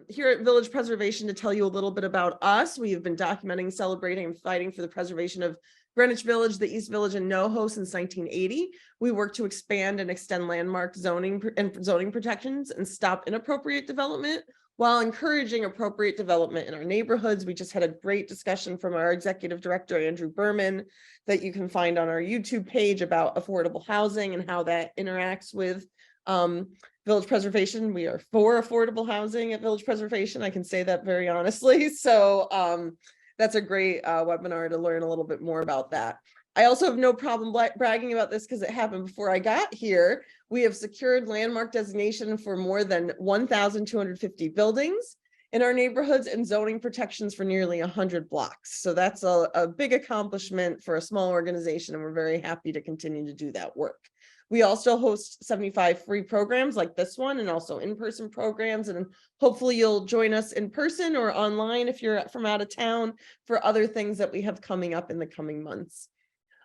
here at Village Preservation to tell you a little bit about us. We have been documenting, celebrating, and fighting for the preservation of Greenwich Village, the East Village, and NoHo since 1980. We work to expand and extend landmark zoning and zoning protections and stop inappropriate development while encouraging appropriate development in our neighborhoods. We just had a great discussion from our executive director, Andrew Berman, that you can find on our YouTube page about affordable housing and how that interacts with Village Preservation. We are for affordable housing at Village Preservation. I can say that very honestly. So that's a great webinar to learn a little bit more about that. I also have no problem bragging about this because it happened before I got here. We have secured landmark designation for more than 1,250 buildings in our neighborhoods and zoning protections for nearly 100 blocks. So that's a big accomplishment for a small organization, and we're very happy to continue to do that work. We also host 75 free programs like this one, and also in-person programs. And hopefully you'll join us in person or online if you're from out of town for other things that we have coming up in the coming months.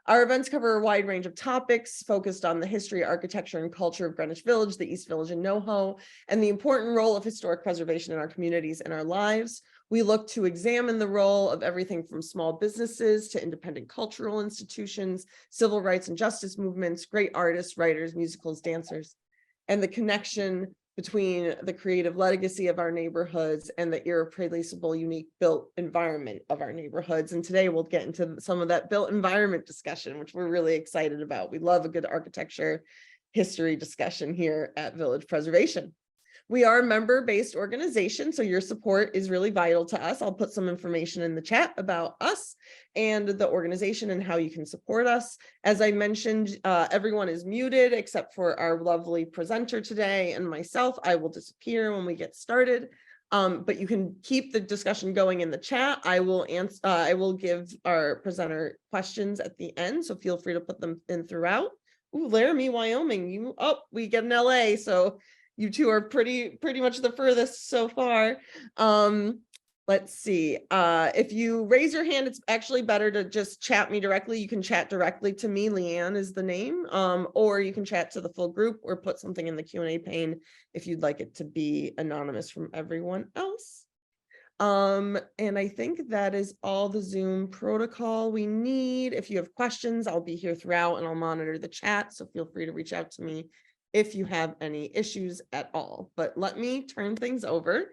Our events cover a wide range of topics focused on the history, architecture, and culture of Greenwich Village, the East Village, and NoHo, and the important role of historic preservation in our communities and our lives. We look to examine the role of everything from small businesses to independent cultural institutions, civil rights and justice movements, great artists, writers, musicals, dancers, and the connection between the creative legacy of our neighborhoods and the irreplaceable, unique built environment of our neighborhoods. And today we'll get into some of that built environment discussion, which we're really excited about. We love a good architecture history discussion here at Village Preservation. We are a member-based organization, so your support is really vital to us. I'll put some information in the chat about us and the organization and how you can support us. As I mentioned, everyone is muted except for our lovely presenter today and myself. I will disappear when we get started, but you can keep the discussion going in the chat. I will give our presenter questions at the end, so feel free to put them in throughout. Ooh, Laramie, Wyoming. We get an LA, so you two are pretty much the furthest so far. Let's see. If you raise your hand, it's actually better to just chat me directly. You can chat directly to me. Leanne is the name. Or you can chat to the full group or put something in the Q&A pane if you'd like it to be anonymous from everyone else. And I think that is all the Zoom protocol we need. If you have questions, I'll be here throughout and I'll monitor the chat. So feel free to reach out to me if you have any issues at all. But let me turn things over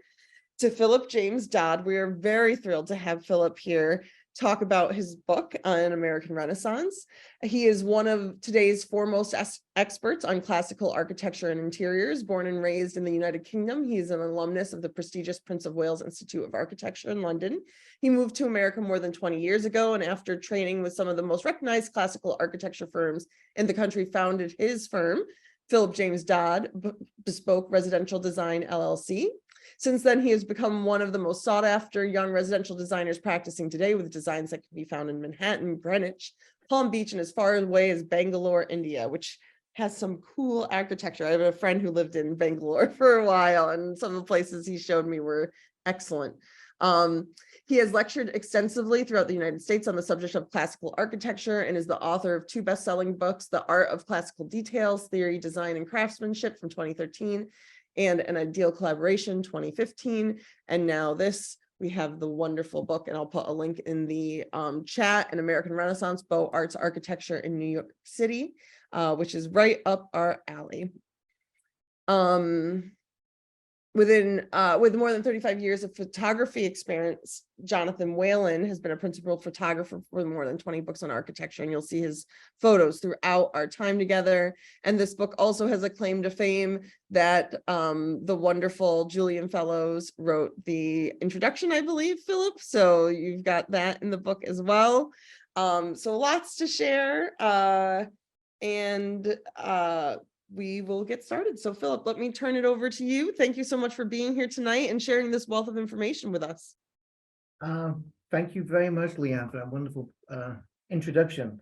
to Phillip James Dodd. We are very thrilled to have Phillip here talk about his book on American Renaissance. He is one of today's foremost experts on classical architecture and interiors. Born and raised in the United Kingdom, he is an alumnus of the prestigious Prince of Wales Institute of Architecture in London. He moved to America more than 20 years ago, and after training with some of the most recognized classical architecture firms in the country, founded his firm, Phillip James Dodd, Bespoke Residential Design, LLC. Since then, he has become one of the most sought after young residential designers practicing today, with designs that can be found in Manhattan, Greenwich, Palm Beach, and as far away as Bangalore, India, which has some cool architecture. I have a friend who lived in Bangalore for a while, and some of the places he showed me were excellent. He has lectured extensively throughout the United States on the subject of classical architecture and is the author of 2 best-selling books, The Art of Classical Details, Theory, Design, and Craftsmanship from 2013, and An Ideal Collaboration, 2015. And now this, we have the wonderful book, and I'll put a link in the chat, An American Renaissance, Beaux-Arts Architecture in New York City, which is right up our alley. With more than 35 years of photography experience, Jonathan Wallen has been a principal photographer for more than 20 books on architecture, and you'll see his photos throughout our time together. And this book also has a claim to fame that the wonderful Julian Fellows wrote the introduction, I believe, Phillip. So you've got that in the book as well. So lots to share. We will get started. So Phillip, let me turn it over to you. Thank you so much for being here tonight and sharing this wealth of information with us. Thank you very much, Leanne, for that wonderful introduction.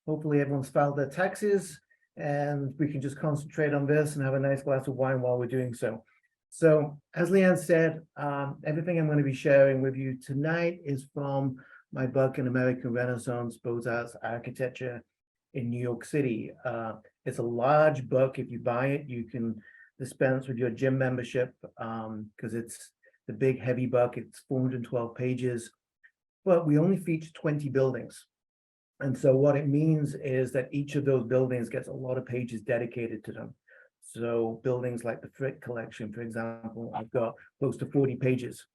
Hopefully everyone's filed their taxes and we can just concentrate on this and have a nice glass of wine while we're doing so. So as Leanne said, everything I'm going to be sharing with you tonight is from my book, An American Renaissance, Beaux-Arts Architecture in New York City. It's a large book. If you buy it, you can dispense with your gym membership, because it's the big heavy book. It's 412 pages, but we only feature 20 buildings. And so what it means is that each of those buildings gets a lot of pages dedicated to them. So buildings like the Frick collection, for example, I've got close to 40 pages.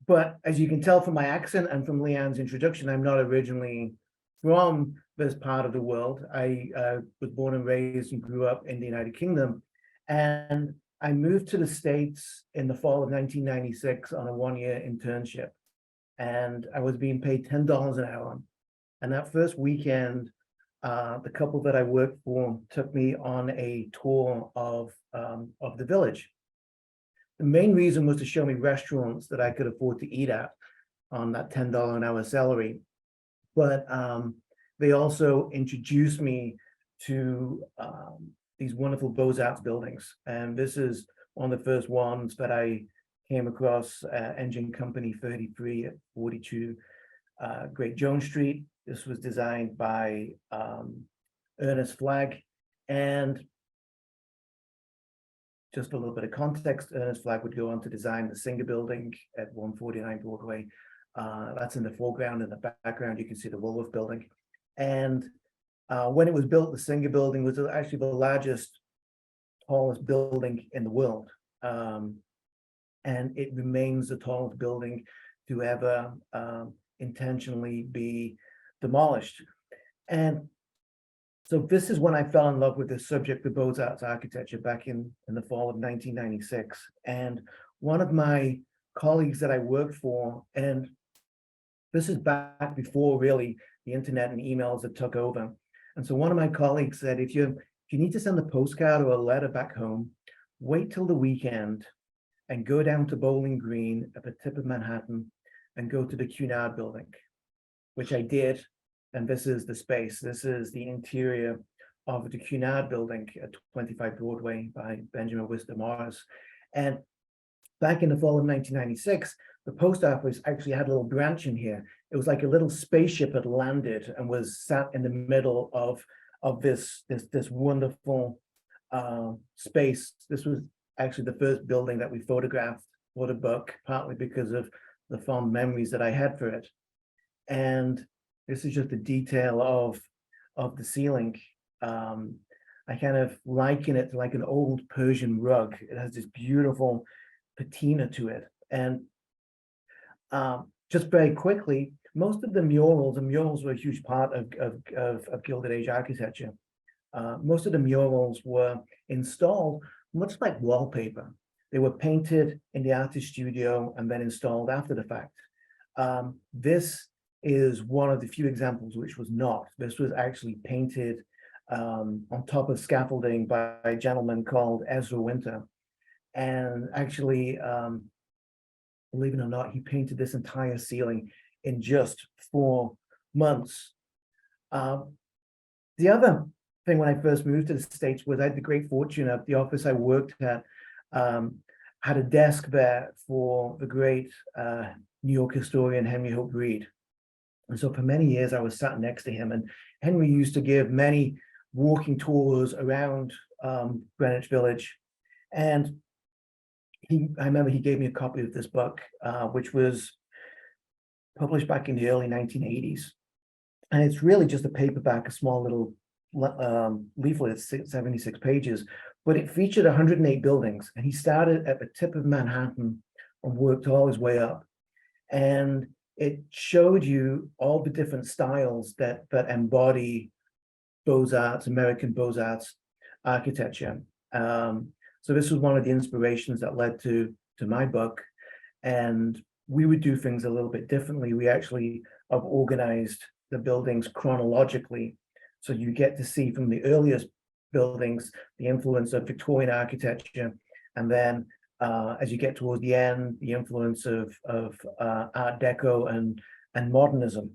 But as you can tell from my accent and from Leanne's introduction, I'm not originally from this part of the world. I was born and raised and grew up in the United Kingdom. And I moved to the States in the fall of 1996 on a one-year internship. And I was being paid $10 an hour. And that first weekend, the couple that I worked for took me on a tour of the village. The main reason was to show me restaurants that I could afford to eat at on that $10 an hour salary. But they also introduced me to these wonderful Beaux-Arts buildings. And this is one of the first ones that I came across, Engine Company 33 at 42 Great Jones Street. This was designed by Ernest Flagg. And just a little bit of context, Ernest Flagg would go on to design the Singer Building at 149 Broadway. That's in the foreground. In the background, you can see the Woolworth Building. And when it was built, the Singer Building was actually the largest, tallest building in the world. And it remains the tallest building to ever intentionally be demolished. And so this is when I fell in love with the subject of Beaux-Arts architecture back in the fall of 1996. And one of my colleagues that I worked for, and this is back before really the internet and emails that took over. And so one of my colleagues said, if you need to send a postcard or a letter back home, wait till the weekend and go down to Bowling Green at the tip of Manhattan and go to the Cunard Building, which I did. And this is the space. This is the interior of the Cunard Building at 25 Broadway by Benjamin Wister Morris. And back in the fall of 1996, the post office actually had a little branch in here. It was like a little spaceship had landed and was sat in the middle of this wonderful space. This was actually the first building that we photographed for the book, partly because of the fond memories that I had for it. And this is just a detail of the ceiling. I kind of liken it to like an old Persian rug. It has this beautiful patina to it. And just very quickly, most of the murals, and murals were a huge part of Gilded Age architecture. Most of the murals were installed much like wallpaper. They were painted in the artist studio and then installed after the fact. This is one of the few examples which was not. This was actually painted on top of scaffolding by a gentleman called Ezra Winter. And actually, believe it or not, he painted this entire ceiling in just 4 months. The other thing when I first moved to the States was I had the great fortune of the office I worked at had a desk there for the great New York historian Henry Hope Reed. And so for many years, I was sat next to him, and Henry used to give many walking tours around Greenwich Village. And I remember he gave me a copy of this book, which was published back in the early 1980s. And it's really just a paperback, a small little leaflet, it's 76 pages, but it featured 108 buildings. And he started at the tip of Manhattan and worked all his way up. And it showed you all the different styles that embody Beaux-Arts, American Beaux-Arts architecture. So this was one of the inspirations that led to my book. And we would do things a little bit differently. We actually have organized the buildings chronologically. So you get to see from the earliest buildings, the influence of Victorian architecture. And then as you get towards the end, the influence of Art Deco and modernism.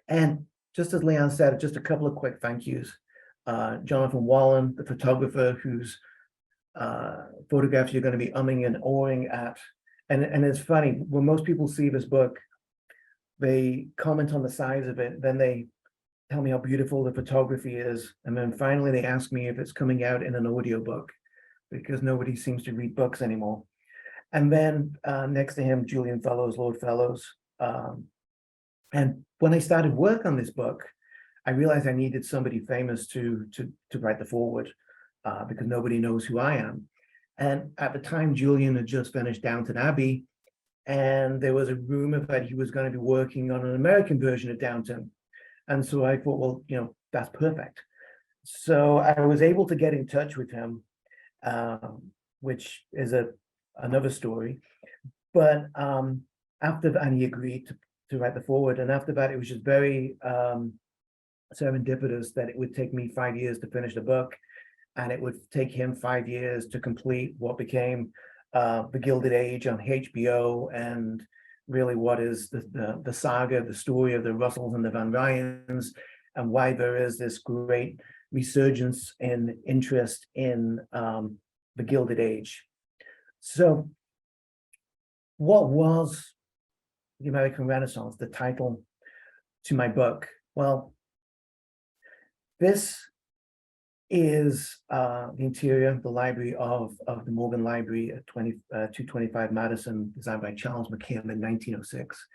And just as Leanne said, just a couple of quick thank yous. Jonathan Wallen, the photographer whose photographs you're going to be umming and awing at. And it's funny, when most people see this book, they comment on the size of it, then they tell me how beautiful the photography is. And then finally they ask me if it's coming out in an audiobook, because nobody seems to read books anymore. And then next to him, Julian Fellows, Lord Fellows. And when I started work on this book, I realized I needed somebody famous to write the foreword, because nobody knows who I am. And at the time, Julian had just finished Downton Abbey, and there was a rumor that he was going to be working on an American version of Downton. And so I thought, well, that's perfect. So I was able to get in touch with him, which is another story. But after that, and he agreed to write the foreword. And after that, it was just very serendipitous that it would take me 5 years to finish the book, and it would take him 5 years to complete what became the Gilded Age on HBO, and really what is the saga, the story of the Russells and the Van Ryans, and why there is this great resurgence in interest in the Gilded Age. So what was the American Renaissance, the title to my book? Well, this is the interior, the library of the Morgan Library at 225 Madison, designed by Charles McKim in 1906.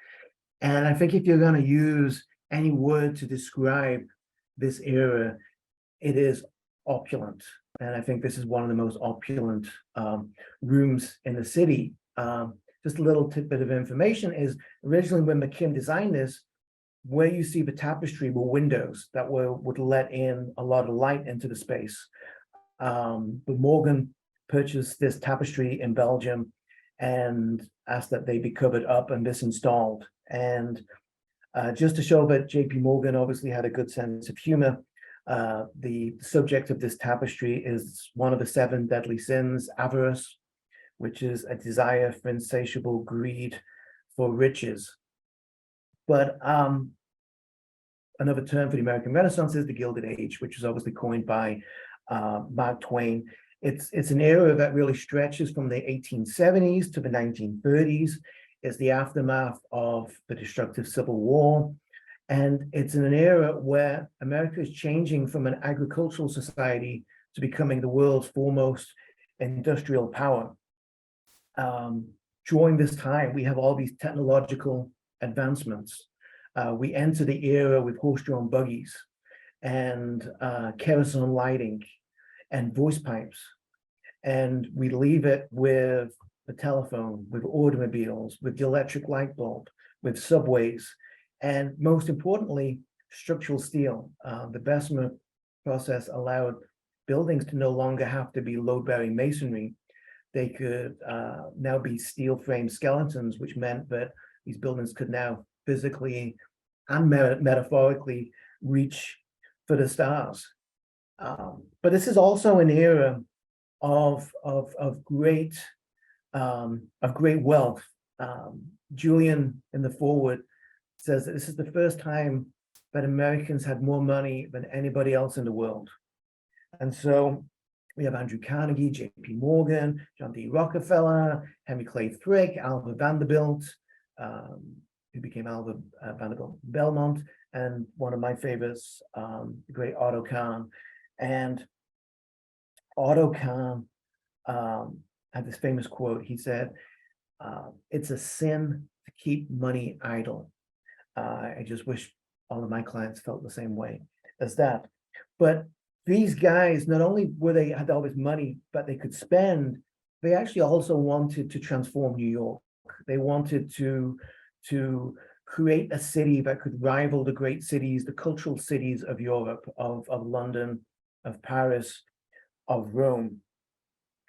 And I think if you're going to use any word to describe this era, it is opulent. And I think this is one of the most opulent rooms in the city. Just a little tidbit of information is, originally when McKim designed this, where you see the tapestry were windows that would let in a lot of light into the space. But Morgan purchased this tapestry in Belgium and asked that they be covered up and this installed. And just to show that J.P. Morgan obviously had a good sense of humor, the subject of this tapestry is one of the 7 deadly sins, avarice, which is a desire for insatiable greed for riches. But another term for the American Renaissance is the Gilded Age, which was obviously coined by Mark Twain. It's an era that really stretches from the 1870s to the 1930s. It's the aftermath of the destructive Civil War. And it's in an era where America is changing from an agricultural society to becoming the world's foremost industrial power. During this time, we have all these technological advancements. We enter the era with horse-drawn buggies and kerosene lighting and voice pipes. And we leave it with the telephone, with automobiles, with the electric light bulb, with subways, and most importantly, structural steel. The Bessemer process allowed buildings to no longer have to be load-bearing masonry. They could now be steel frame skeletons, which meant that these buildings could now physically and metaphorically reach for the stars. But this is also an era of great wealth. Julian in the foreword says that this is the first time that Americans had more money than anybody else in the world. And so we have Andrew Carnegie, J.P. Morgan, John D. Rockefeller, Henry Clay Frick, Alva Vanderbilt, who became Alva Vanderbilt Belmont, and one of my favorites, the great Otto Kahn. And Otto Kahn had this famous quote. He said, "It's a sin to keep money idle." I just wish all of my clients felt the same way as that. But these guys, not only had all this money that they could spend, they actually also wanted to transform New York. They wanted to create a city that could rival the great cities, the cultural cities of Europe, of London, of Paris, of Rome.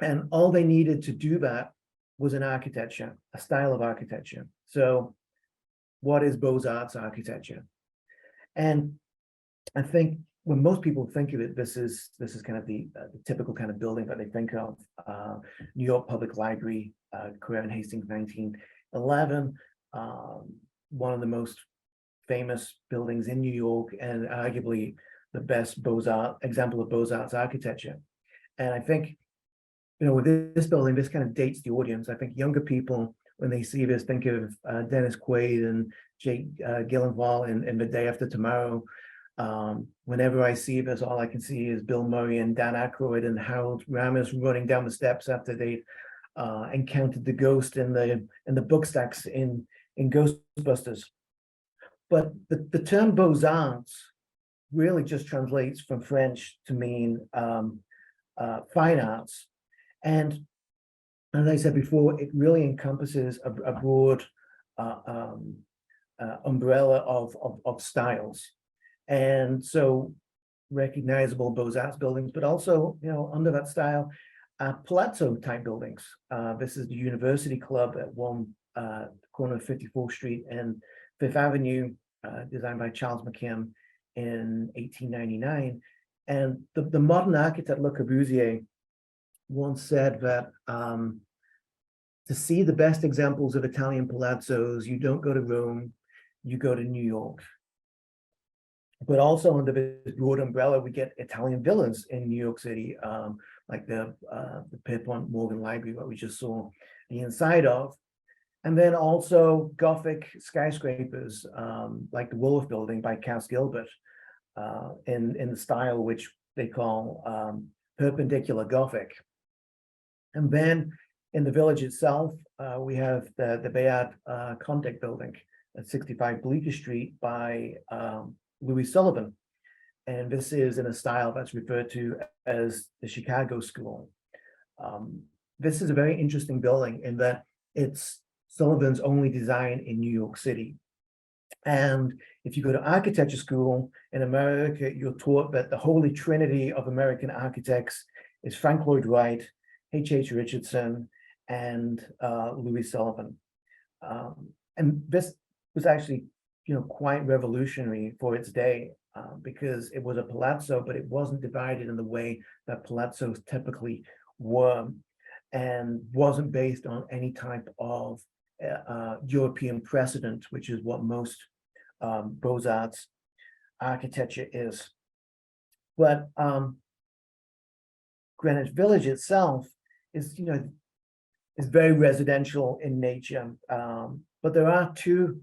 And all they needed to do that was an architecture, a style of architecture. So what is Beaux-Arts architecture? And I think when most people think of it, this is kind of the typical kind of building that they think of. New York Public Library, Career and Hastings, 1911. One of the most famous buildings in New York, and arguably the best Beaux-Arts example of Beaux-Arts architecture. And I think, with this building, this kind of dates the audience. I think younger people, when they see this, think of Dennis Quaid and Jake Gyllenhaal in The Day After Tomorrow. Whenever I see this, all I can see is Bill Murray and Dan Aykroyd and Harold Ramis running down the steps after they encountered the ghost in the book stacks in Ghostbusters. But the term Beaux-Arts really just translates from French to mean fine arts. And as I said before, it really encompasses a broad umbrella of styles. And so recognizable Beaux-Arts buildings, but also, under that style, palazzo type buildings. This is the University Club at one corner of 54th Street and Fifth Avenue, designed by Charles McKim in 1899. And the modern architect Le Corbusier once said that to see the best examples of Italian palazzos, you don't go to Rome, you go to New York. But also under this broad umbrella, we get Italian villas in New York City, like the Pierpont Morgan Library, what we just saw the inside of. And then also Gothic skyscrapers, like the Wolof Building by Cass Gilbert, in the style which they call perpendicular Gothic. And then in the village itself, we have the Bayard Condic Building at 65 Bleecker Street by Louis Sullivan. And this is in a style that's referred to as the Chicago School. This is a very interesting building in that it's Sullivan's only design in New York City. And if you go to architecture school in America, you're taught that the holy trinity of American architects is Frank Lloyd Wright, H.H. Richardson, and Louis Sullivan. And this was actually, quite revolutionary for its day, because it was a palazzo, but it wasn't divided in the way that palazzos typically were, and wasn't based on any type of European precedent, which is what most Beaux-Arts architecture is. But Greenwich Village itself is, is very residential in nature, but there are two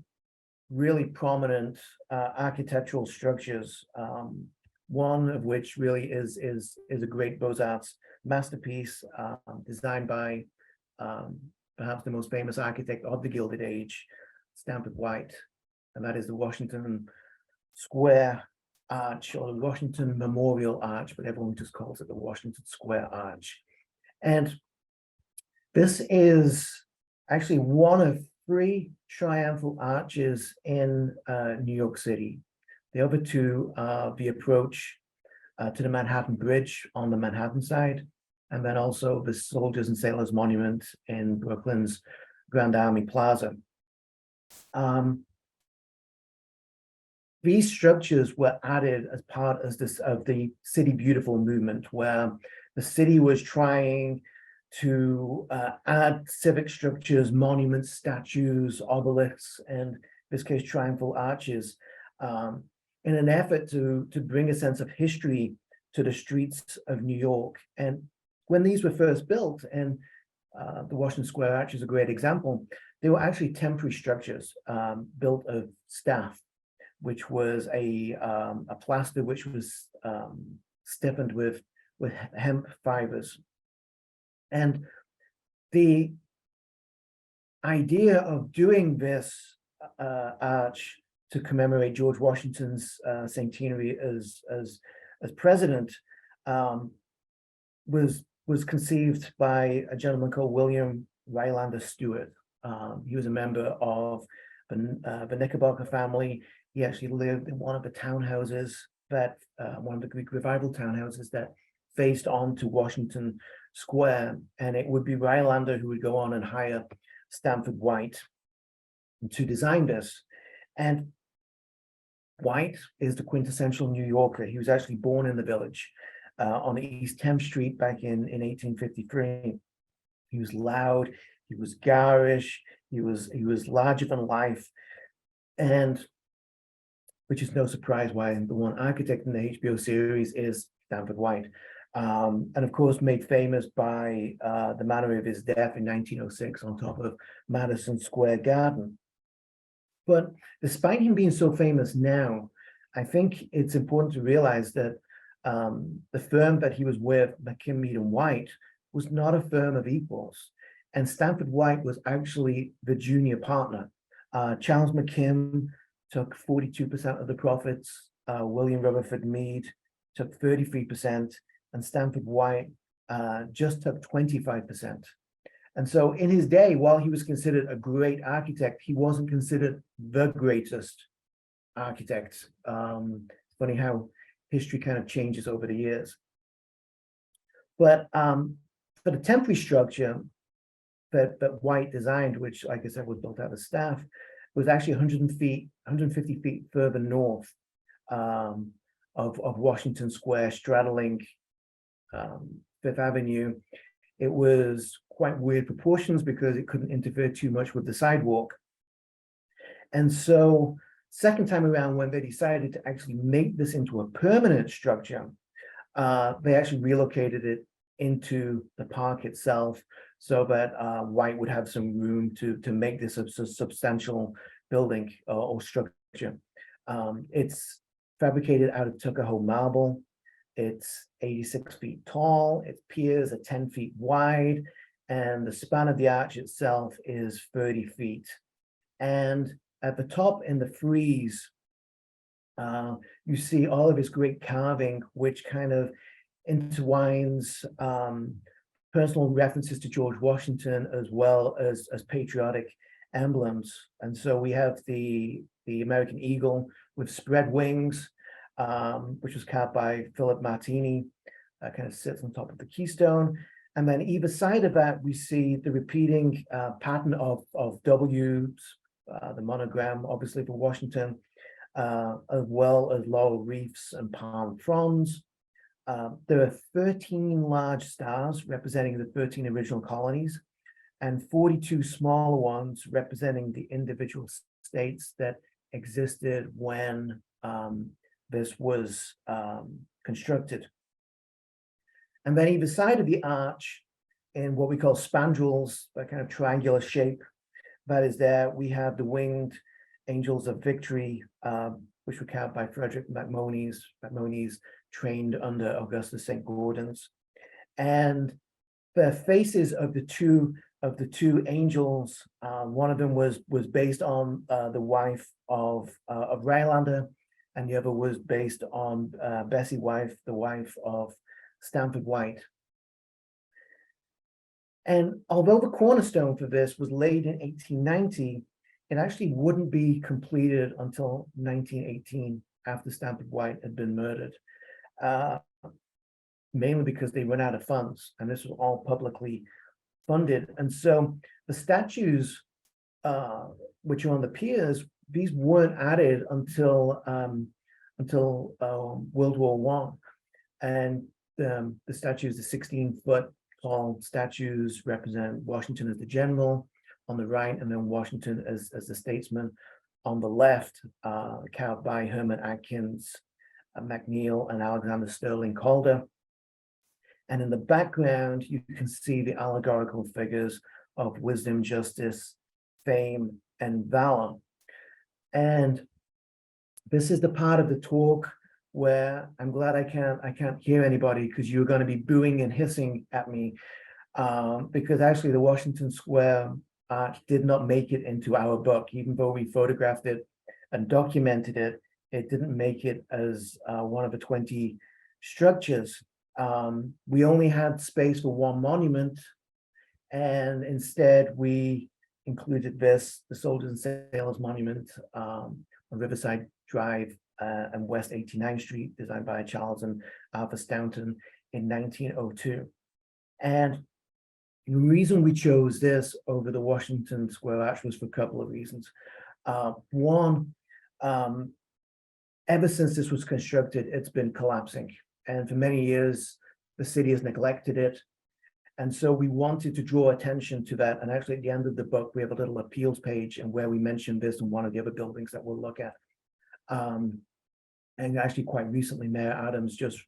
really prominent architectural structures. One of which really is a great Beaux-Arts masterpiece, designed by perhaps the most famous architect of the Gilded Age, Stanford White, and that is the Washington Square Arch, or the Washington Memorial Arch, but everyone just calls it the Washington Square Arch. And this is actually one of 3 triumphal arches in New York City. The other 2 are the approach to the Manhattan Bridge on the Manhattan side, and then also the Soldiers and Sailors Monument in Brooklyn's Grand Army Plaza. These structures were added as part of the City Beautiful movement, where the city was trying to add civic structures, monuments, statues, obelisks, and in this case, triumphal arches, in an effort to bring a sense of history to the streets of New York. And when these were first built, and the Washington Square Arch is a great example, they were actually temporary structures built of staff, which was a plaster which was stiffened with hemp fibers. And the idea of doing this arch to commemorate George Washington's centenary as president was conceived by a gentleman called William Rylander Stewart. He was a member of the Knickerbocker family. He actually lived in one of the townhouses one of the Greek Revival townhouses that faced onto Washington Square, and it would be Rylander who would go on and hire Stanford White to design this. And White is the quintessential New Yorker. He was actually born in the village on East 10th Street back in 1853. He was loud, he was garish, he was larger than life, and which is no surprise why the one architect in the HBO series is Stanford White. And of course, made famous by the manner of his death in 1906 on top of Madison Square Garden. But despite him being so famous now, I think it's important to realize that the firm that he was with, McKim, Mead and White, was not a firm of equals. And Stanford White was actually the junior partner. Charles McKim took 42% of the profits. William Rutherford Mead took 33%, and Stanford White just took 25%. And so in his day, while he was considered a great architect, he wasn't considered the greatest architect. Funny how history kind of changes over the years. But for the temporary structure that White designed, which, like I said, was built out of staff, was actually 150 feet further north of Washington Square, straddling Fifth Avenue. It was quite weird proportions because it couldn't interfere too much with the sidewalk. And so second time around, when they decided to actually make this into a permanent structure, they actually relocated it into the park itself so that White would have some room to make this a substantial building or structure. It's fabricated out of Tuckahoe marble. It's 86 feet tall. Its piers are 10 feet wide, and the span of the arch itself is 30 feet. And at the top in the frieze, you see all of his great carving, which kind of intertwines personal references to George Washington as well as patriotic emblems. And so we have the American eagle with spread wings, which was carved by Philip Martini, kind of sits on top of the keystone. And then either side of that, we see the repeating pattern of W's, the monogram, obviously for Washington, as well as laurel wreaths and palm fronds. There are 13 large stars representing the 13 original colonies, and 42 smaller ones representing the individual states that existed when this was constructed. And then either side of the arch, in what we call spandrels, that kind of triangular shape that is there, we have the winged angels of victory, which were carved by Frederick MacMonnies. MacMonnies trained under Augustus St. Gaudens. And the faces of the two angels, one of them was based on the wife of Rhinelander, and the other was based on Bessie Wife, the wife of Stanford White. And although the cornerstone for this was laid in 1890, it actually wouldn't be completed until 1918, after Stanford White had been murdered, mainly because they ran out of funds, and this was all publicly funded. And so the statues, which are on the piers, these weren't added until World War I. And the statues, the 16-foot tall statues, represent Washington as the general on the right, and then Washington as the statesman on the left, carved by Herman Atkins, McNeil, and Alexander Sterling Calder. And in the background, you can see the allegorical figures of wisdom, justice, fame, and valor. And this is the part of the talk where I'm glad I can't hear anybody, because you're going to be booing and hissing at me, because actually the Washington Square arch did not make it into our book. Even though we photographed it and documented it, it didn't make it as one of the 20 structures. We only had space for one monument, and instead we included this, the Soldiers and Sailors Monument on Riverside Drive and West 89th Street, designed by Charles and Arthur Staunton in 1902. And the reason we chose this over the Washington Square arch was for a couple of reasons. One, ever since this was constructed, it's been collapsing. And for many years, the city has neglected it. And so we wanted to draw attention to that. And actually, at the end of the book, we have a little appeals page, and where we mentioned this in one of the other buildings that we'll look at. And actually, quite recently, Mayor Adams just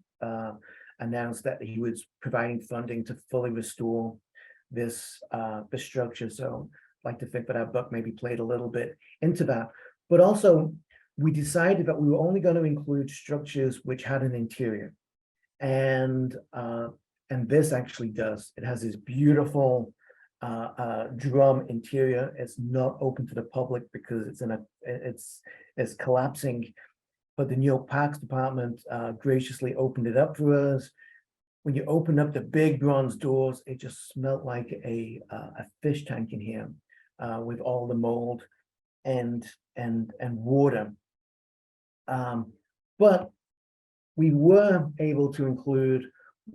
announced that he was providing funding to fully restore this structure. So I'd like to think that our book maybe played a little bit into that. But also, we decided that we were only going to include structures which had an interior. And this actually does. It has this beautiful drum interior. It's not open to the public because it's collapsing. But the New York Parks Department graciously opened it up for us. When you open up the big bronze doors, it just smelled like a fish tank in here with all the mold and water. But we were able to include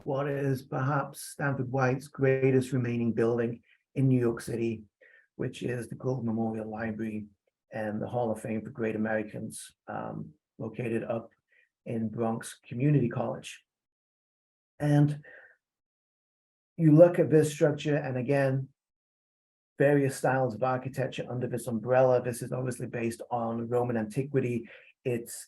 what is perhaps Stanford White's greatest remaining building in New York City, which is the Gould Memorial Library and the Hall of Fame for Great Americans, located up in Bronx Community College. And you look at this structure, and again, various styles of architecture under this umbrella. This is obviously based on Roman antiquity. It's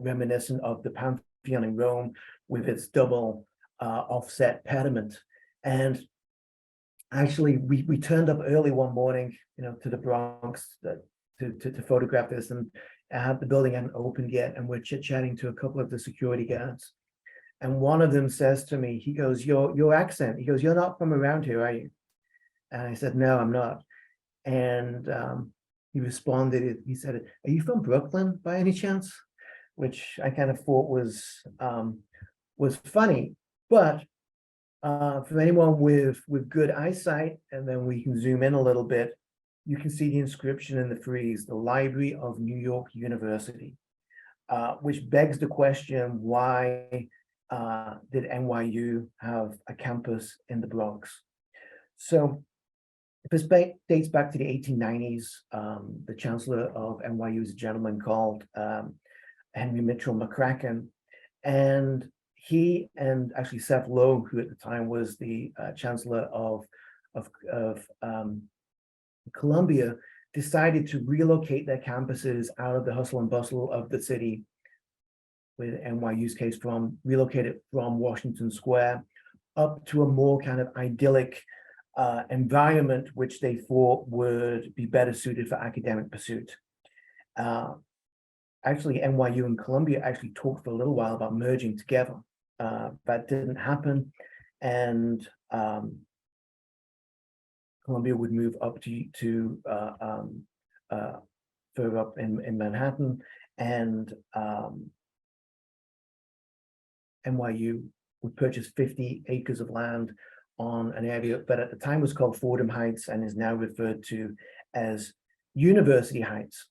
reminiscent of the Pantheon in Rome with its double offset pediment. And actually, we turned up early one morning, to the Bronx to photograph this, and the building hadn't opened yet, and we're chit-chatting to a couple of the security guards. And one of them says to me, he goes, your accent, he goes, "You're not from around here, are you?" And I said, "No, I'm not." And he responded, he said, "Are you from Brooklyn by any chance?" Which I kind of thought was funny. But for anyone with good eyesight, and then we can zoom in a little bit, you can see the inscription in the frieze, "The Library of New York University," which begs the question, why did NYU have a campus in the Bronx? So this dates back to the 1890s. The chancellor of NYU is a gentleman called Henry Mitchell McCracken, and he and actually Seth Loeb, who at the time was the chancellor of Columbia, decided to relocate their campuses out of the hustle and bustle of the city, with NYU's case relocated from Washington Square up to a more kind of idyllic environment, which they thought would be better suited for academic pursuit. Actually, NYU and Columbia actually talked for a little while about merging together. That didn't happen, and Columbia would move up to further up in Manhattan, and NYU would purchase 50 acres of land on an area that at the time was called Fordham Heights and is now referred to as University Heights.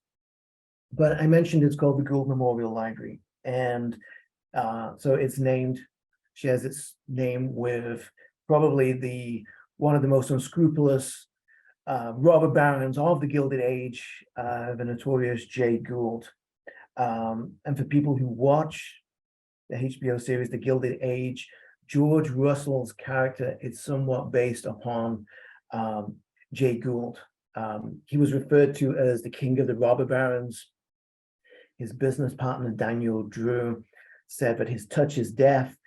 But I mentioned it's called the Gould Memorial Library, and so it's shares its name with probably one of the most unscrupulous robber barons of the Gilded Age, the notorious Jay Gould. And for people who watch the HBO series, The Gilded Age, George Russell's character is somewhat based upon Jay Gould. He was referred to as the king of the robber barons. His business partner, Daniel Drew, said that his touch is death,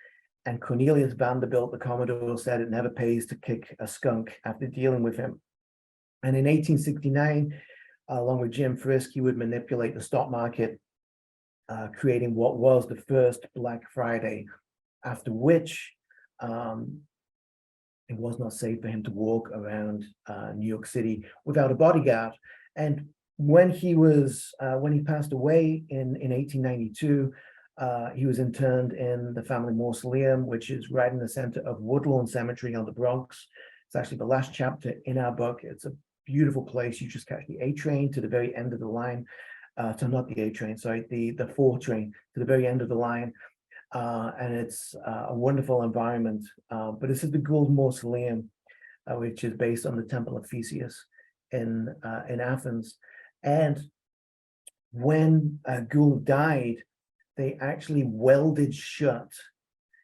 and Cornelius Vanderbilt, the Commodore, said it never pays to kick a skunk after dealing with him. And in 1869, along with Jim Frisk, he would manipulate the stock market, creating what was the first Black Friday, after which it was not safe for him to walk around New York City without a bodyguard. And when he passed away in 1892, he was interred in the family mausoleum, which is right in the center of Woodlawn Cemetery on the Bronx. It's actually the last chapter in our book. It's a beautiful place. You just catch the A train to the very end of the line. So not the A train, sorry, the 4 train to the very end of the line. And it's a wonderful environment. But this is the Gould Mausoleum, which is based on the Temple of Theseus in Athens. And when Gould died, they actually welded shut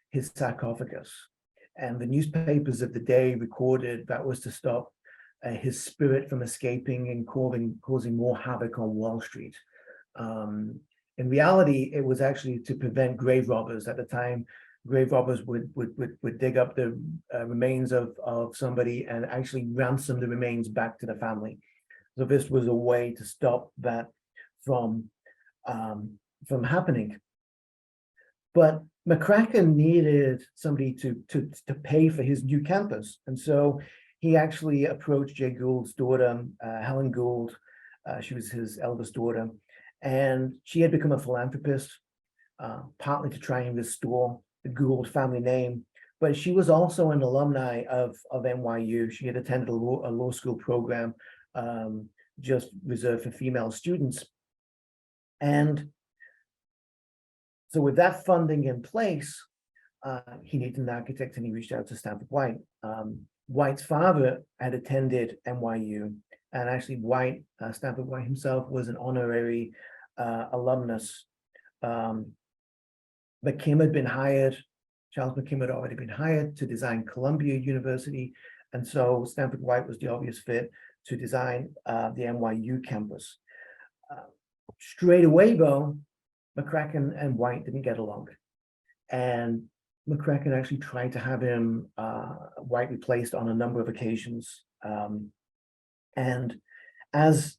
his sarcophagus. And the newspapers of the day recorded that was to stop his spirit from escaping and causing more havoc on Wall Street. In reality, it was actually to prevent grave robbers. At the time, grave robbers would dig up the remains of somebody and actually ransom the remains back to the family. So this was a way to stop that from happening. But McCracken needed somebody to pay for his new campus. And so he actually approached Jay Gould's daughter, Helen Gould. She was his eldest daughter. And she had become a philanthropist, partly to try and restore the Gould family name. But she was also an alumni of NYU. She had attended a law school program just reserved for female students. And so with that funding in place, he needed an architect, and he reached out to Stanford White. White's father had attended NYU, and actually Stanford White himself was an honorary alumnus. McKim had been hired, Charles McKim had already been hired to design Columbia University, and so Stanford White was the obvious fit to design the NYU campus. Straight away, though, McCracken and White didn't get along, and McCracken actually tried to have White replaced on a number of occasions. And as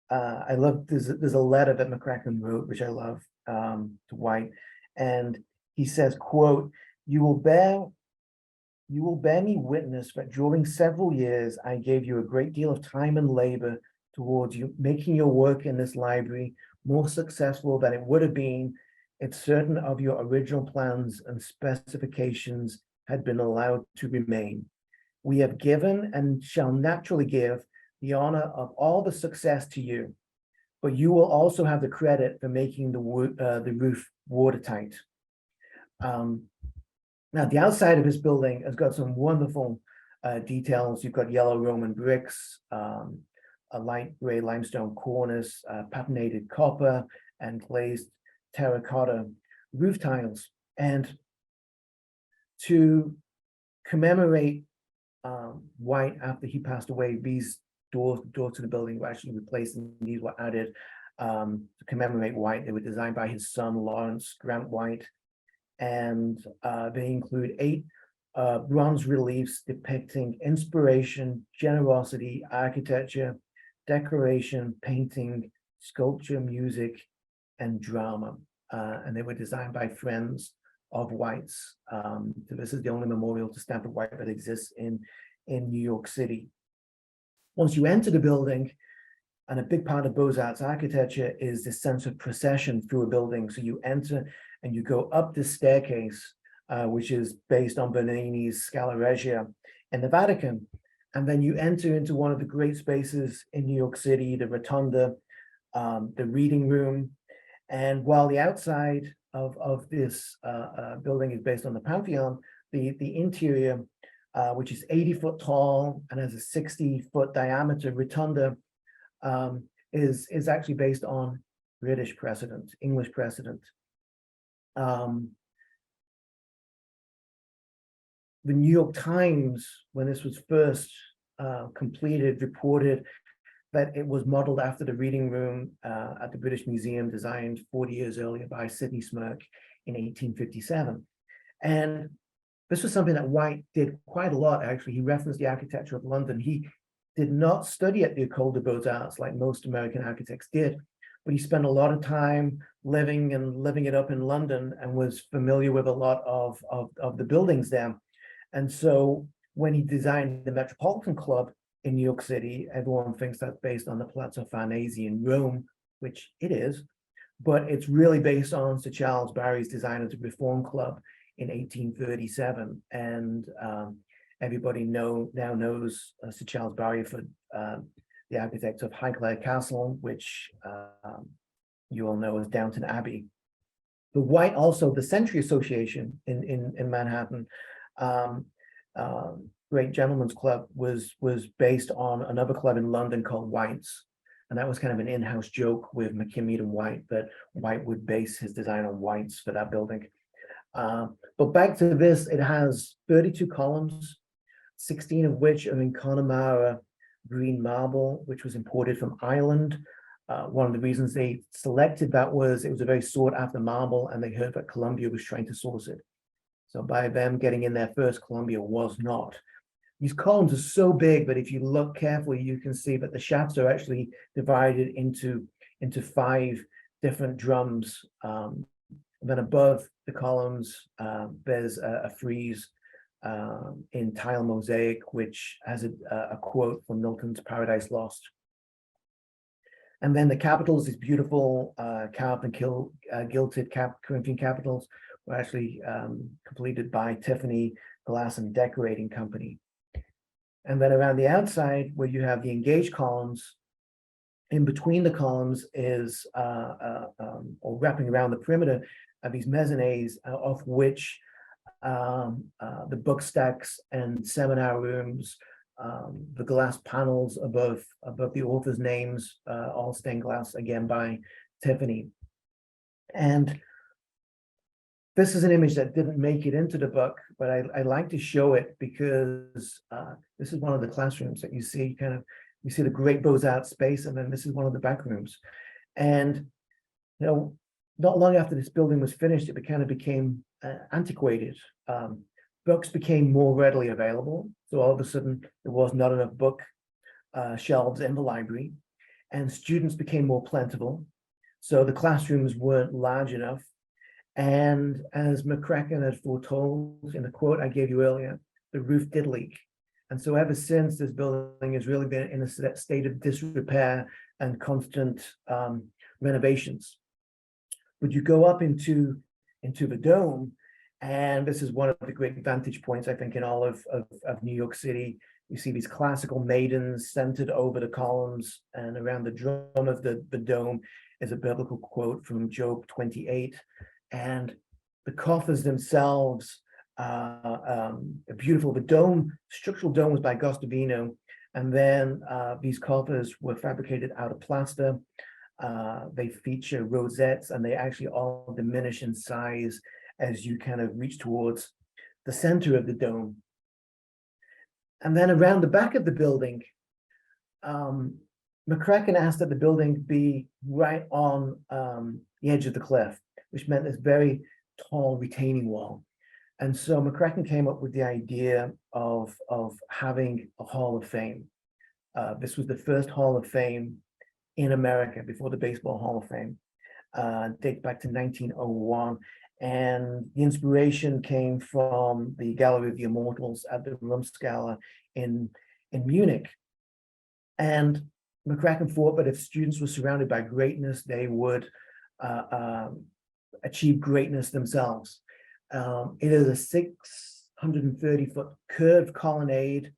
I love, there's a letter that McCracken wrote, which I love, to White, and he says, quote, you will bear me witness that during several years, I gave you a great deal of time and labor towards you making your work in this library more successful than it would have been if certain of your original plans and specifications had been allowed to remain. We have given and shall naturally give the honor of all the success to you, but you will also have the credit for making the roof watertight. Now, the outside of this building has got some wonderful details. You've got yellow Roman bricks, a light gray limestone cornice, patinated copper, and glazed terracotta roof tiles. And to commemorate White after he passed away, these doors to the building were actually replaced, and these were added to commemorate White. They were designed by his son, Lawrence Grant White, and they include 8 bronze reliefs depicting inspiration, generosity, architecture, decoration, painting, sculpture, music, and drama. And they were designed by friends of White's. So this is the only memorial to Stanford White that exists in New York City. Once you enter the building, and a big part of Beaux-Arts architecture is this sense of procession through a building. So you enter and you go up this staircase, which is based on Bernini's Scala Regia in the Vatican. And then you enter into one of the great spaces in New York City, the Rotunda, the reading room. And while the outside of this building is based on the Pantheon, the interior, which is 80 foot tall and has a 60-foot diameter rotunda, is actually based on British precedent, English precedent. The New York Times, when this was first completed, reported that it was modeled after the reading room at the British Museum, designed 40 years earlier by Sidney Smirke in 1857. And this was something that White did quite a lot, actually. He referenced the architecture of London. He did not study at the École des Beaux-Arts like most American architects did, but he spent a lot of time living it up in London and was familiar with a lot of the buildings there. And so when he designed the Metropolitan Club in New York City, everyone thinks that's based on the Palazzo Farnese in Rome, which it is, but it's really based on Sir Charles Barry's design of the Reform Club in 1837. And everybody now knows Sir Charles Barry for the architect of Highclere Castle, which you all know as Downton Abbey. But White also, the Century Association in Manhattan, Great Gentlemen's Club, was based on another club in London called White's. And that was kind of an in-house joke with McKim and White, that White would base his design on White's for that building. But back to this, it has 32 columns, 16 of which are in Connemara green marble, which was imported from Ireland. One of the reasons they selected that was it was a very sought after marble, and they heard that Columbia was trying to source it. So by them getting in there first, Columbia was not. These columns are so big that if you look carefully, you can see that the shafts are actually divided into into 5 different drums. And then above the columns, there's a frieze in tile mosaic, which has a quote from Milton's Paradise Lost. And then the capitals, these beautiful carved and gilded Corinthian capitals, were actually completed by Tiffany Glass and Decorating Company. And then around the outside, where you have the engaged columns, in between the columns is, or wrapping around the perimeter of these mezzanines, of which the book stacks and seminar rooms, the glass panels above the author's names, all stained glass, again by Tiffany. And this is an image that didn't make it into the book, but I like to show it because this is one of the classrooms that you see. You see the great Beaux-Arts space, and then this is one of the back rooms. And not long after this building was finished, it kind of became antiquated. Books became more readily available, so all of a sudden there was not enough book shelves in the library, and students became more plentiful, so the classrooms weren't large enough. And as McCracken had foretold in the quote I gave you earlier, the roof did leak. And so ever since, this building has really been in a state of disrepair and constant renovations. But you go up into the dome, and this is one of the great vantage points, I think, in all of New York City. You see these classical maidens centered over the columns, and around the drum of the dome is a biblical quote from Job 28. And the coffers themselves are beautiful. The structural dome was by Gustavino, and then these coffers were fabricated out of plaster. They feature rosettes, and they actually all diminish in size as you kind of reach towards the center of the dome. And then around the back of the building, McCracken asked that the building be right on the edge of the cliff, which meant this very tall retaining wall. And so McCracken came up with the idea of having a Hall of Fame. This was the first Hall of Fame in America before the Baseball Hall of Fame. Dates back to 1901. And the inspiration came from the Gallery of the Immortals at the Ruhmeshalle in Munich. And McCracken thought that if students were surrounded by greatness, they would achieve greatness themselves. It is a 630-foot curved colonnade,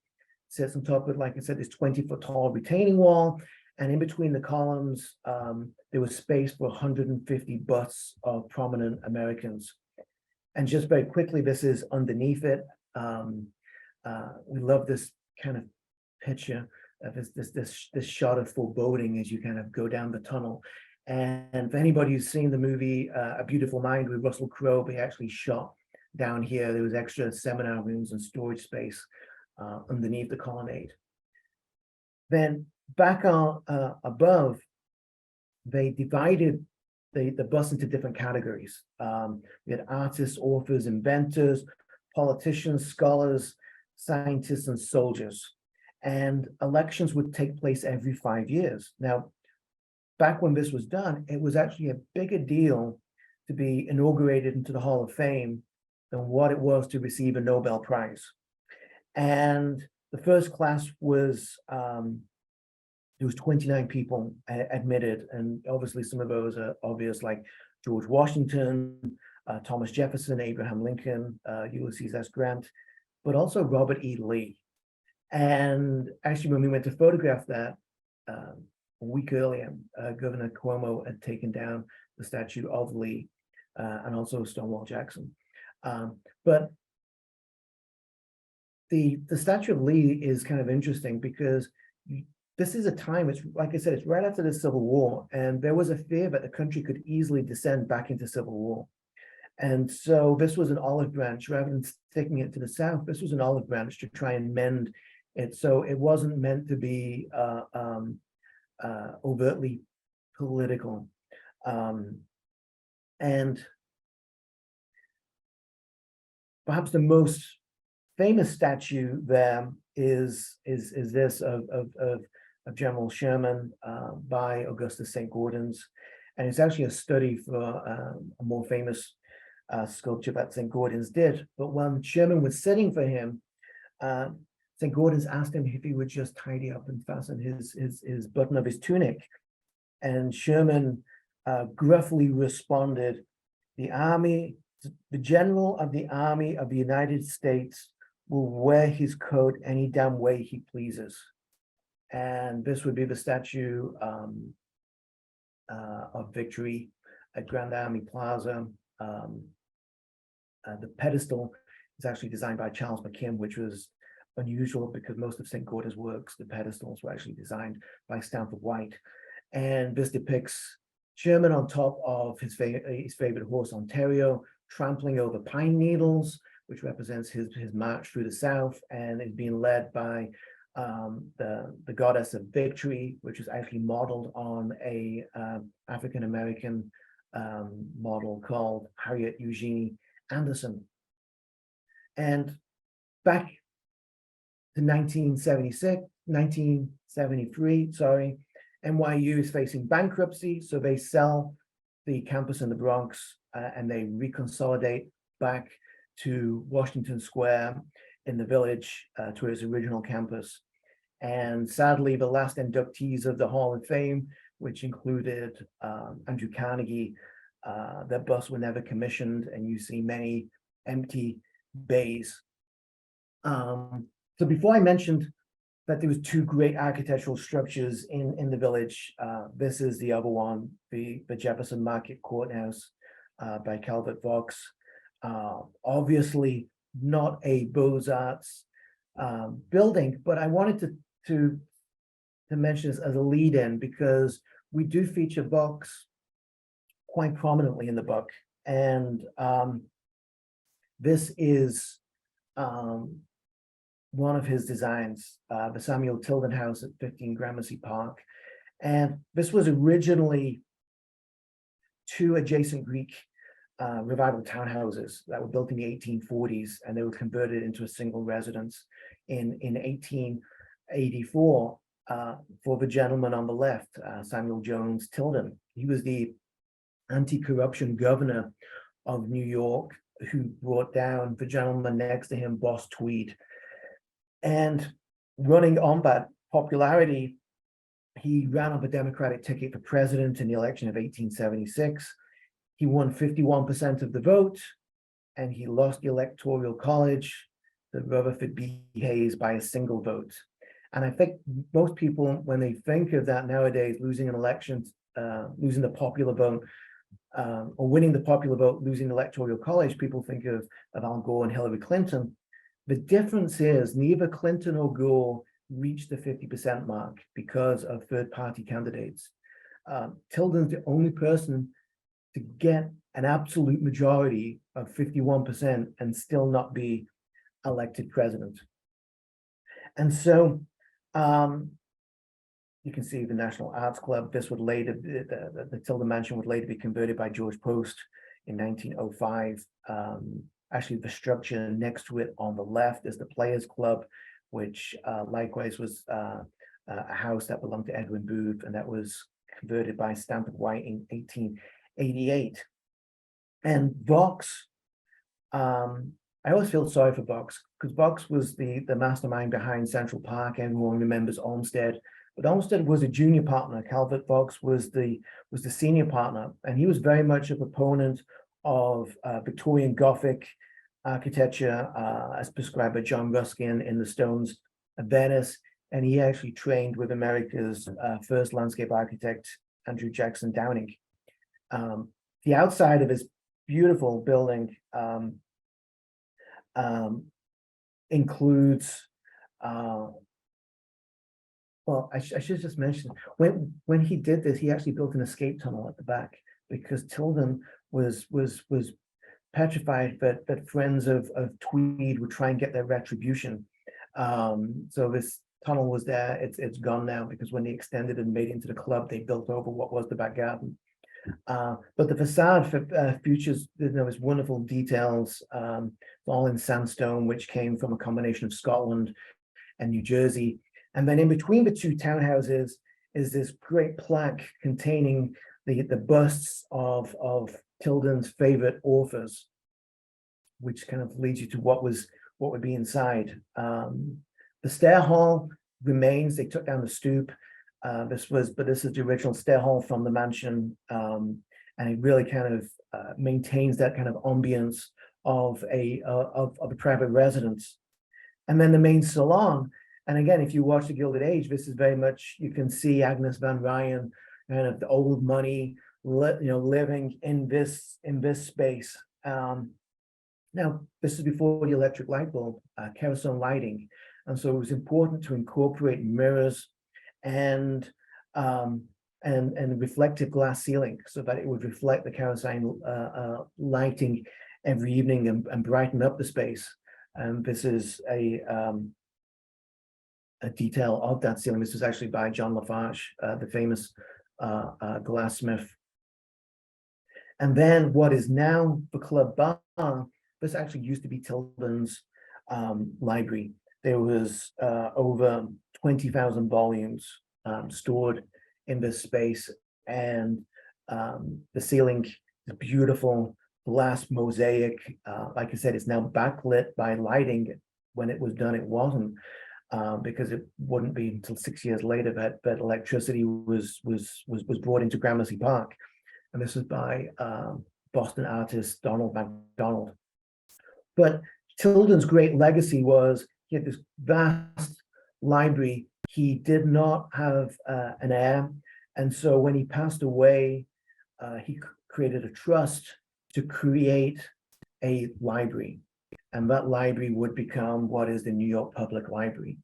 sits on top of, like I said, this 20-foot tall retaining wall. And in between the columns, there was space for 150 busts of prominent Americans. And just very quickly, this is underneath it. We love this kind of picture of this shot of foreboding as you kind of go down the tunnel. And for anybody who's seen the movie A Beautiful Mind with Russell Crowe, they actually shot down here. There was extra seminar rooms and storage space underneath the colonnade. Then back on above, they divided the bus into different categories. We had artists, authors, inventors, politicians, scholars, scientists, and soldiers. And elections would take place every 5 years. Now, back when this was done, it was actually a bigger deal to be inaugurated into the Hall of Fame than what it was to receive a Nobel Prize. And the first class was, there was 29 people admitted, and obviously some of those are obvious, like George Washington, Thomas Jefferson, Abraham Lincoln, Ulysses S. Grant, but also Robert E. Lee. And actually, when we went to photograph that, a week earlier, Governor Cuomo had taken down the statue of Lee and also Stonewall Jackson. But the statue of Lee is kind of interesting because this is a time, it's like I said, it's right after the Civil War, and there was a fear that the country could easily descend back into civil war. And so this was an olive branch, rather than sticking it to the south, this was an olive branch to try and mend it. So it wasn't meant to be overtly political. And perhaps the most famous statue there is this of of General Sherman by Augustus St. Gordon's. And it's actually a study for a more famous sculpture that St. Gordon's did. But when Sherman was sitting for him, St. Gordon's asked him if he would just tidy up and fasten his button of his tunic. And Sherman gruffly responded, the general of the Army of the United States will wear his coat any damn way he pleases. And this would be the statue of Victory at Grand Army Plaza. The pedestal is actually designed by Charles McKim, which was unusual because most of St. Gordon's works, the pedestals were actually designed by Stanford White. And this depicts Sherman on top of his favorite horse, Ontario, trampling over pine needles, which represents his march through the South, and is being led by the goddess of victory, which is actually modeled on a African-American model called Harriet Eugenie Anderson. And back to 1973, NYU is facing bankruptcy, so they sell the campus in the Bronx and they reconsolidate back to Washington Square in the Village to its original campus. And sadly, the last inductees of the Hall of Fame, which included Andrew Carnegie, their busts were never commissioned, and you see many empty bays. So before I mentioned that there was two great architectural structures in the Village, this is the other one, the Jefferson Market Courthouse by Calvert Vaux. Obviously not a Beaux-Arts building, but I wanted to mention this as a lead-in because we do feature Vaux quite prominently in the book. And this is one of his designs, the Samuel Tilden House at 15 Gramercy Park. And this was originally two adjacent Greek revival townhouses that were built in the 1840s, and they were converted into a single residence in 1884 for the gentleman on the left, Samuel Jones Tilden. He was the anti-corruption governor of New York who brought down the gentleman next to him, Boss Tweed. And running on that popularity, he ran up a Democratic ticket for president in the election of 1876. He won 51% of the vote, and he lost the Electoral College to Rutherford B. Hayes by a single vote. And I think most people, when they think of that nowadays, losing an election, losing the popular vote, or winning the popular vote, losing the Electoral College, people think of Al Gore and Hillary Clinton. The difference is neither Clinton or Gore reached the 50% mark because of third-party candidates. Tilden's the only person to get an absolute majority of 51% and still not be elected president. And so you can see the National Arts Club. This would later, the Tilden Mansion would later be converted by George Post in 1905. Actually, the structure next to it on the left is the Players Club, which likewise was a house that belonged to Edwin Booth, and that was converted by Stanford White in 1888. And Vaux, I always feel sorry for Vaux because Vaux was the mastermind behind Central Park. Everyone remembers Olmsted, but Olmsted was a junior partner. Calvert Vaux was the senior partner, and he was very much a proponent of Victorian Gothic architecture as prescribed by John Ruskin in the Stones of Venice, and he actually trained with America's first landscape architect, Andrew Jackson Downing. The outside of this beautiful building includes, well, I should just mention, when he did this, he actually built an escape tunnel at the back because Tilden was petrified that friends of Tweed would try and get their retribution. So this tunnel was there. It's gone now because when they extended and made it into the club, they built over what was the back garden. But the facade features these wonderful details, all in sandstone, which came from a combination of Scotland and New Jersey. And then in between the two townhouses is this great plaque containing the busts of Tilden's favorite authors, which kind of leads you to what would be inside. The stair hall remains. They took down the stoop. This is the original stair hall from the mansion, and it really kind of maintains that kind of ambience of a private residence. And then the main salon. And again, if you watch the Gilded Age, this is very much, you can see Agnes van Ryan, kind of the old money, living in this space. Now, this is before the electric light bulb, kerosene lighting. And so it was important to incorporate mirrors and reflective glass ceiling so that it would reflect the kerosene lighting every evening and brighten up the space. And this is a detail of that ceiling. This was actually by John Lafarge, the famous glassmith. And then what is now the club bar, this actually used to be Tilden's library. There was over 20,000 volumes stored in this space, and the ceiling is beautiful glass mosaic. Like I said, it's now backlit by lighting. When it was done, it wasn't, because it wouldn't be until 6 years later that electricity was brought into Gramercy Park. And this is by Boston artist Donald MacDonald. But Tilden's great legacy was he had this vast library. He did not have an heir. And so when he passed away, he created a trust to create a library. And that library would become what is the New York Public Library.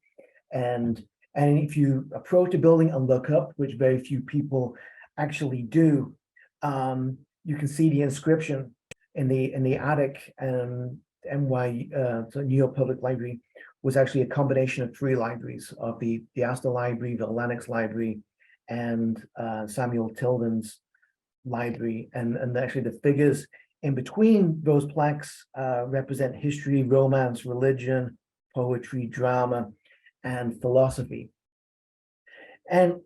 And if you approach a building and look up, which very few people actually do, you can see the inscription in the attic. And so New York Public Library was actually a combination of three libraries, of the Astor Library, the Lenox Library, and Samuel Tilden's library. And actually the figures in between those plaques represent history, romance, religion, poetry, drama, and philosophy. And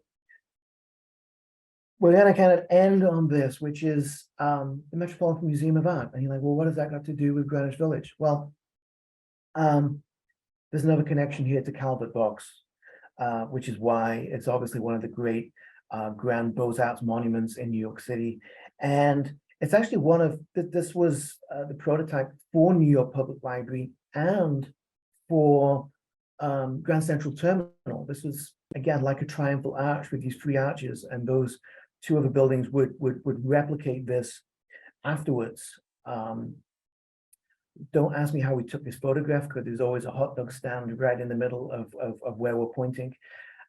we're going to kind of end on this, which is the Metropolitan Museum of Art. And you're like, well, what does that got to do with Greenwich Village? Well, there's another connection here to Calvert Box, which is why it's obviously one of the great grand Beaux-Arts monuments in New York City. And it's actually this was the prototype for New York Public Library and for Grand Central Terminal. This was, again, like a triumphal arch with these three arches, and those two other buildings would replicate this afterwards. Don't ask me how we took this photograph, because there's always a hot dog stand right in the middle of where we're pointing.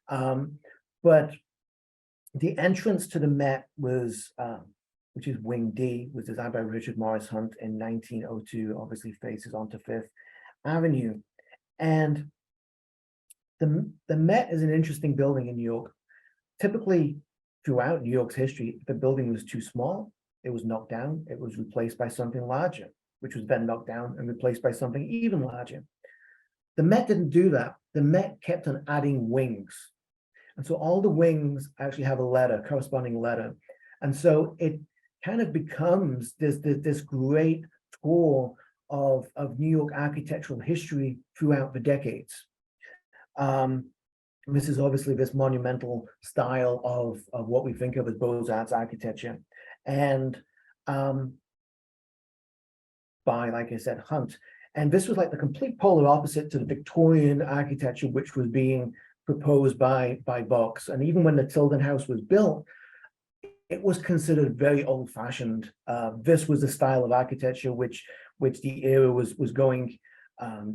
But the entrance to the Met was, which is Wing D, was designed by Richard Morris Hunt in 1902, obviously faces onto Fifth Avenue. And the Met is an interesting building in New York. Typically, throughout New York's history, if the building was too small, it was knocked down, it was replaced by something larger, which was then knocked down and replaced by something even larger. The Met didn't do that. The Met kept on adding wings. And so all the wings actually have a corresponding letter. And so it kind of becomes this great tour of New York architectural history throughout the decades. This is obviously this monumental style of what we think of as Beaux-Arts architecture. And by, like I said, Hunt. And this was like the complete polar opposite to the Victorian architecture, which was being proposed by Box. And even when the Tilden House was built, it was considered very old-fashioned. This was the style of architecture which the era was going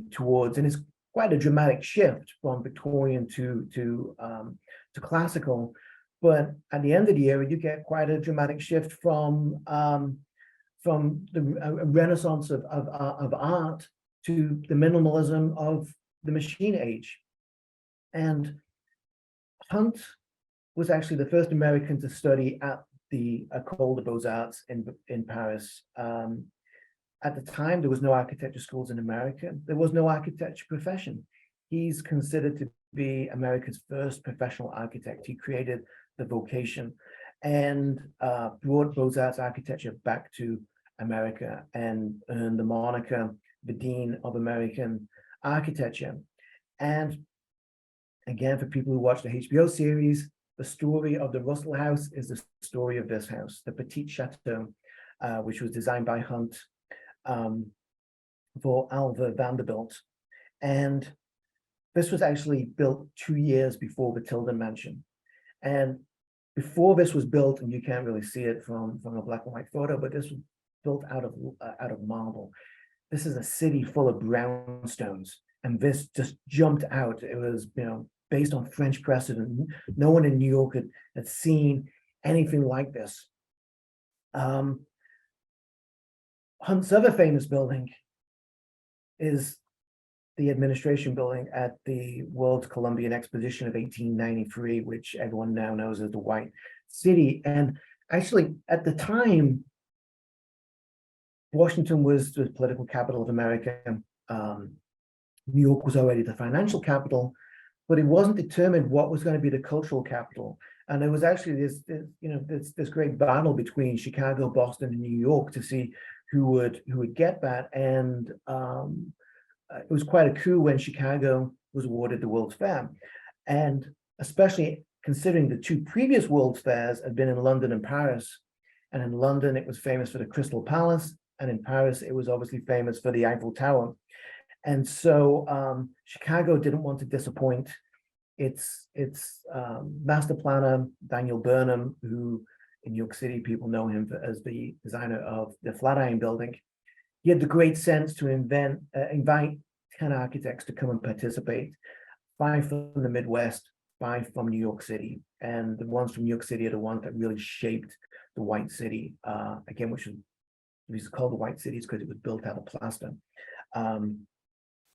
towards, and it's quite a dramatic shift from Victorian to classical. But at the end of the era, you get quite a dramatic shift from the renaissance of art to the minimalism of the machine age. And Hunt was actually the first American to study at the École des Beaux-Arts in Paris. At the time, there was no architecture schools in America. There was no architecture profession. He's considered to be America's first professional architect. He created the vocation and brought Beaux-Arts architecture back to America and earned the moniker, the Dean of American Architecture. And again, for people who watch the HBO series, the story of the Russell House is the story of this house, the Petit Chateau, which was designed by Hunt for Alva Vanderbilt. And this was actually built 2 years before the Tilden Mansion. And before this was built, and you can't really see it from a black and white photo, but this was built out of marble. This is a city full of brownstones, and this just jumped out. It was, based on French precedent. No one in New York had seen anything like this. Hunt's other famous building is the administration building at the World Columbian Exposition of 1893, which everyone now knows as the White City. And actually, at the time, Washington was the political capital of America. New York was already the financial capital, but it wasn't determined what was going to be the cultural capital. And there was actually this great battle between Chicago, Boston, and New York to see who would get that. And it was quite a coup when Chicago was awarded the World's Fair. And especially considering the two previous World's Fairs had been in London and Paris. And in London, it was famous for the Crystal Palace. And in Paris, it was obviously famous for the Eiffel Tower. And so Chicago didn't want to disappoint its master planner, Daniel Burnham, who in New York City, people know him as the designer of the Flatiron Building. He had the great sense to invite 10 architects to come and participate, 5 from the Midwest, 5 from New York City. And the ones from New York City are the ones that really shaped the White City, again, which was called the White Cities because it was built out of plaster.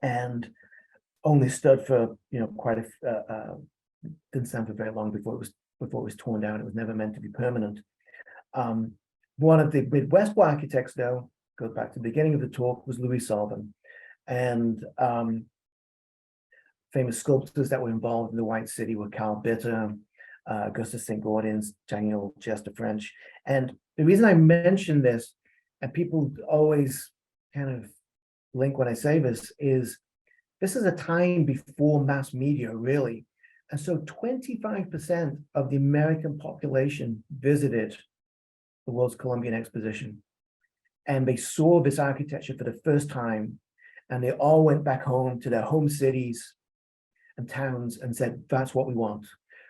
And only stood for quite didn't stand for very long before it was torn down. It was never meant to be permanent. One of the Midwest architects, though, goes back to the beginning of the talk, was Louis Sullivan, and famous sculptors that were involved in the White City were Carl Bitter, Augustus St. Gaudens, Daniel Chester French. And the reason I mention this, and people always kind of link when I say this is a time before mass media, really. And so 25% of the American population visited the World's Columbian Exposition. And they saw this architecture for the first time. And they all went back home to their home cities and towns and said, that's what we want,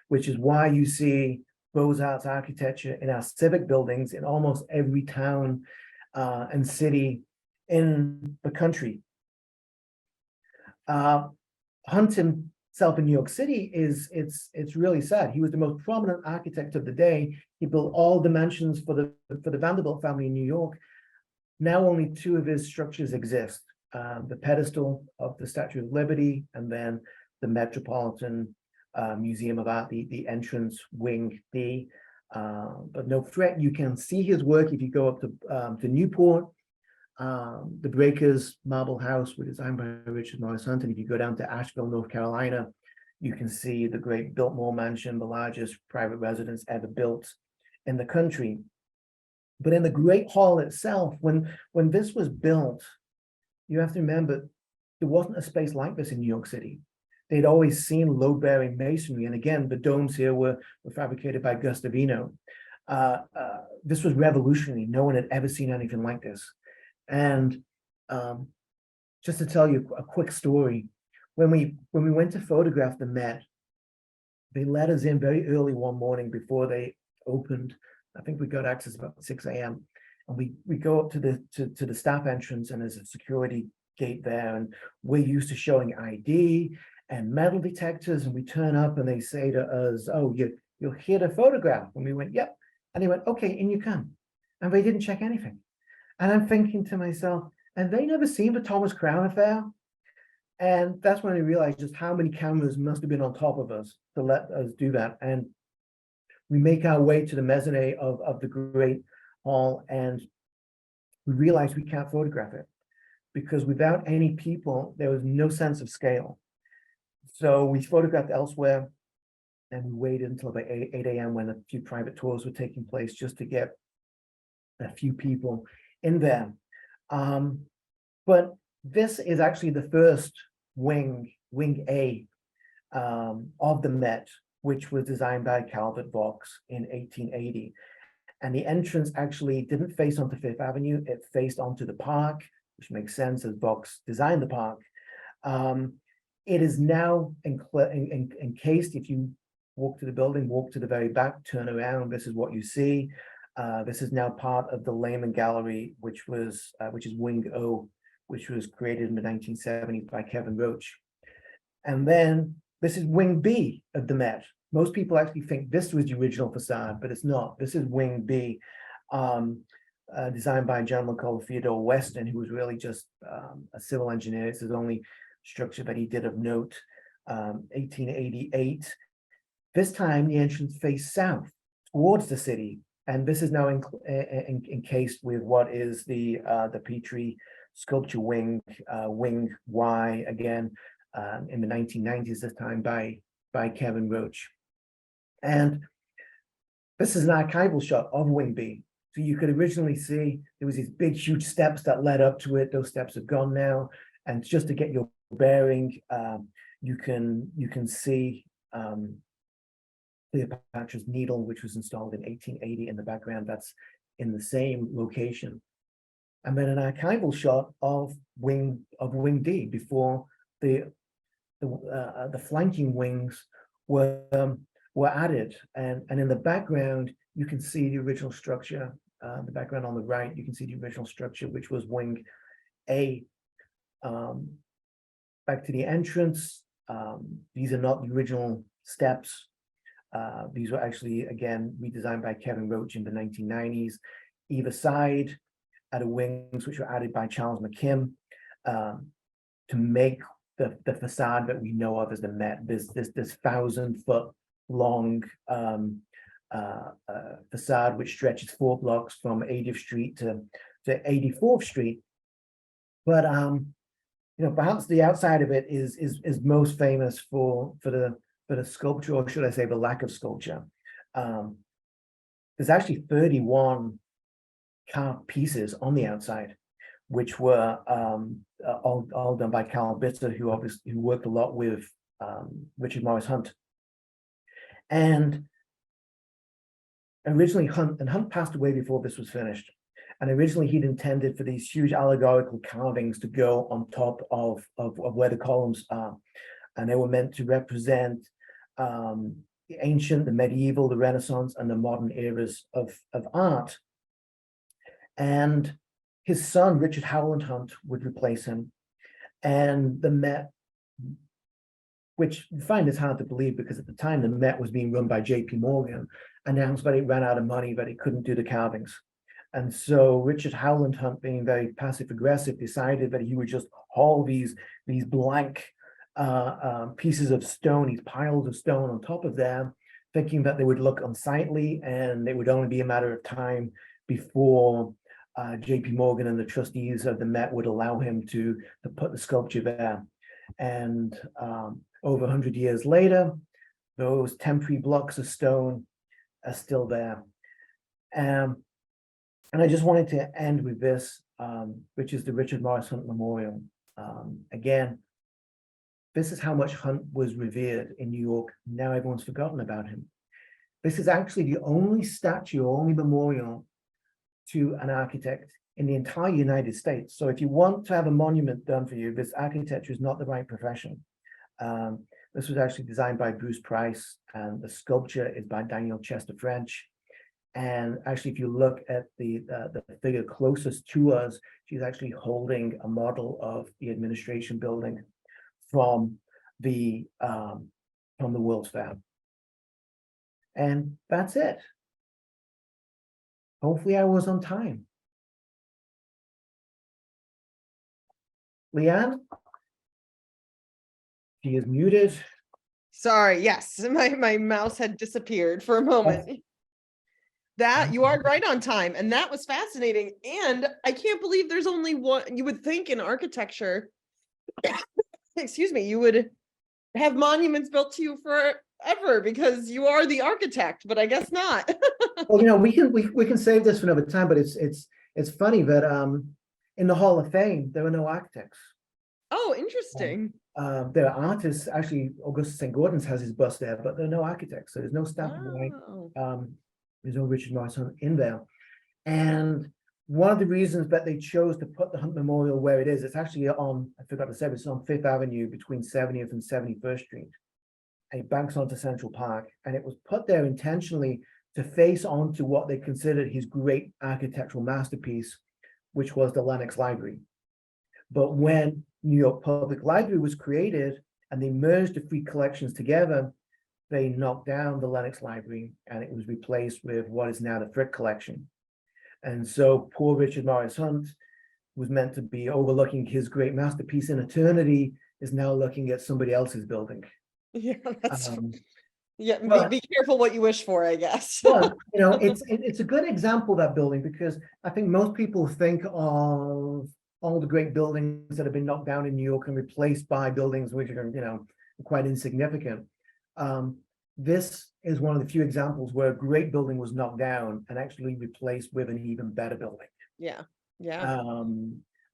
which is why you see Beaux-Arts architecture in our civic buildings in almost every town and city in the country. Hunt himself in New York City it's really sad. He was the most prominent architect of the day. He built all the mansions for the Vanderbilt family in New York. Now only 2 of his structures exist: the pedestal of the Statue of Liberty, and then the Metropolitan Museum of Art, the entrance wing D. But no threat. You can see his work if you go up to Newport. The Breakers Marble House was designed by Richard Morris Hunt. And if you go down to Asheville, North Carolina, you can see the great Biltmore Mansion, the largest private residence ever built in the country. But in the Great Hall itself, when this was built, you have to remember there wasn't a space like this in New York City. They'd always seen load-bearing masonry. And again, the domes here were fabricated by Gustavino. This was revolutionary. No one had ever seen anything like this. And just to tell you a quick story, when we went to photograph the Met, they let us in very early one morning before they opened. I think we got access about 6 a.m. And we go up to the staff entrance, and there's a security gate there, and we're used to showing ID and metal detectors, and we turn up and they say to us, "Oh, you're here to photograph." And we went, "Yep." And they went, "Okay, in you come." And they didn't check anything. And I'm thinking to myself, have they never seen the Thomas Crown Affair? And that's when I realized just how many cameras must have been on top of us to let us do that. And we make our way to the mezzanine of the Great Hall, and we realize we can't photograph it because without any people, there was no sense of scale. So we photographed elsewhere, and we waited until about 8 a.m. when a few private tours were taking place just to get a few people in there. But this is actually the first wing A, of the Met, which was designed by Calvert Vaux in 1880. And the entrance actually didn't face onto Fifth Avenue, it faced onto the park, which makes sense as Vaux designed the park. It is now encased. If you walk to the building, walk to the very back, turn around, this is what you see. This is now part of the Lehman Gallery, which is Wing O, which was created in the 1970s by Kevin Roach. And then this is Wing B of the Met. Most people actually think this was the original facade, but it's not. This is Wing B, designed by a gentleman called Theodore Weston, who was really just a civil engineer. It's his only structure that he did of note, 1888. This time the entrance faced south towards the city, and this is now encased with what is the Petrie sculpture wing, Wing Y, again, in the 1990s, this time by Kevin Roach. And this is an archival shot of Wing B. So you could originally see there was these big, huge steps that led up to it. Those steps have gone now. And just to get your bearing, you can see Cleopatra's Needle, which was installed in 1880 in the background. That's in the same location. And then an archival shot of Wing D before the flanking wings were added. And in the background, you can see the original structure. The background on the right, you can see the original structure, which was Wing A. Back to the entrance. These are not the original steps. These were actually, again, redesigned by Kevin Roach in the 1990s. Either side are the wings, which were added by Charles McKim to make the facade that we know of as the Met. This 1,000-foot long facade, which stretches 4 blocks from 80th Street to 84th Street. But perhaps the outside of it is most famous for the sculpture, or should I say the lack of sculpture. There's actually 31 carved pieces on the outside, which were all done by Carl Bitter, who worked a lot with Richard Morris Hunt. And originally Hunt passed away before this was finished. And originally he'd intended for these huge allegorical carvings to go on top of where the columns are. And they were meant to represent the ancient, the medieval, the Renaissance, and the modern eras of art. And his son, Richard Howland Hunt, would replace him. And the Met, which you find is hard to believe because at the time the Met was being run by J.P. Morgan, announced that it ran out of money, that it couldn't do the carvings. And so Richard Howland Hunt, being very passive aggressive, decided that he would just haul these blank pieces of stone, these piles of stone on top of them, thinking that they would look unsightly and it would only be a matter of time before J.P. Morgan and the trustees of the Met would allow him to put the sculpture there. And over 100 years later, those temporary blocks of stone are still there. And I just wanted to end with this, which is the Richard Morris Hunt Memorial. Again, this is how much Hunt was revered in New York. Now everyone's forgotten about him. This is actually the only statue, only memorial to an architect in the entire United States. So if you want to have a monument done for you, this architecture is not the right profession. This was actually designed by Bruce Price, and the sculpture is by Daniel Chester French. And actually, if you look at the figure closest to us, she's actually holding a model of the administration building from the World's Fair. And that's it. Hopefully I was on time. Leanne? She is muted. Sorry, yes, my mouse had disappeared for a moment. That you are right on time, and that was fascinating. And I can't believe there's only one. You would think in architecture, excuse me, you would have monuments built to you forever because you are the architect, but I guess not. Well, we can save this for another time, but it's funny that in the Hall of Fame there are no architects. Oh, interesting. There are artists. Actually, Augustus St. Gordon's has his bust there, but there are no architects. So there's no Stanford White. Oh. There's no Richard Morrison in there. And one of the reasons that they chose to put the Hunt Memorial where it is, it's actually on, I forgot to say, it's on Fifth Avenue between 70th and 71st Street. And it banks onto Central Park. And it was put there intentionally to face onto what they considered his great architectural masterpiece, which was the Lenox Library. But when New York Public Library was created and they merged the three collections together, they knocked down the Lenox Library and it was replaced with what is now the Frick Collection. And so poor Richard Morris Hunt was meant to be overlooking his great masterpiece in eternity, is now looking at somebody else's building. Yeah, that's yeah. But, be careful what you wish for, I guess. But it's a good example, that building, because I think most people think of all the great buildings that have been knocked down in New York and replaced by buildings which are quite insignificant. This is one of the few examples where a great building was knocked down and actually replaced with an even better building. Yeah.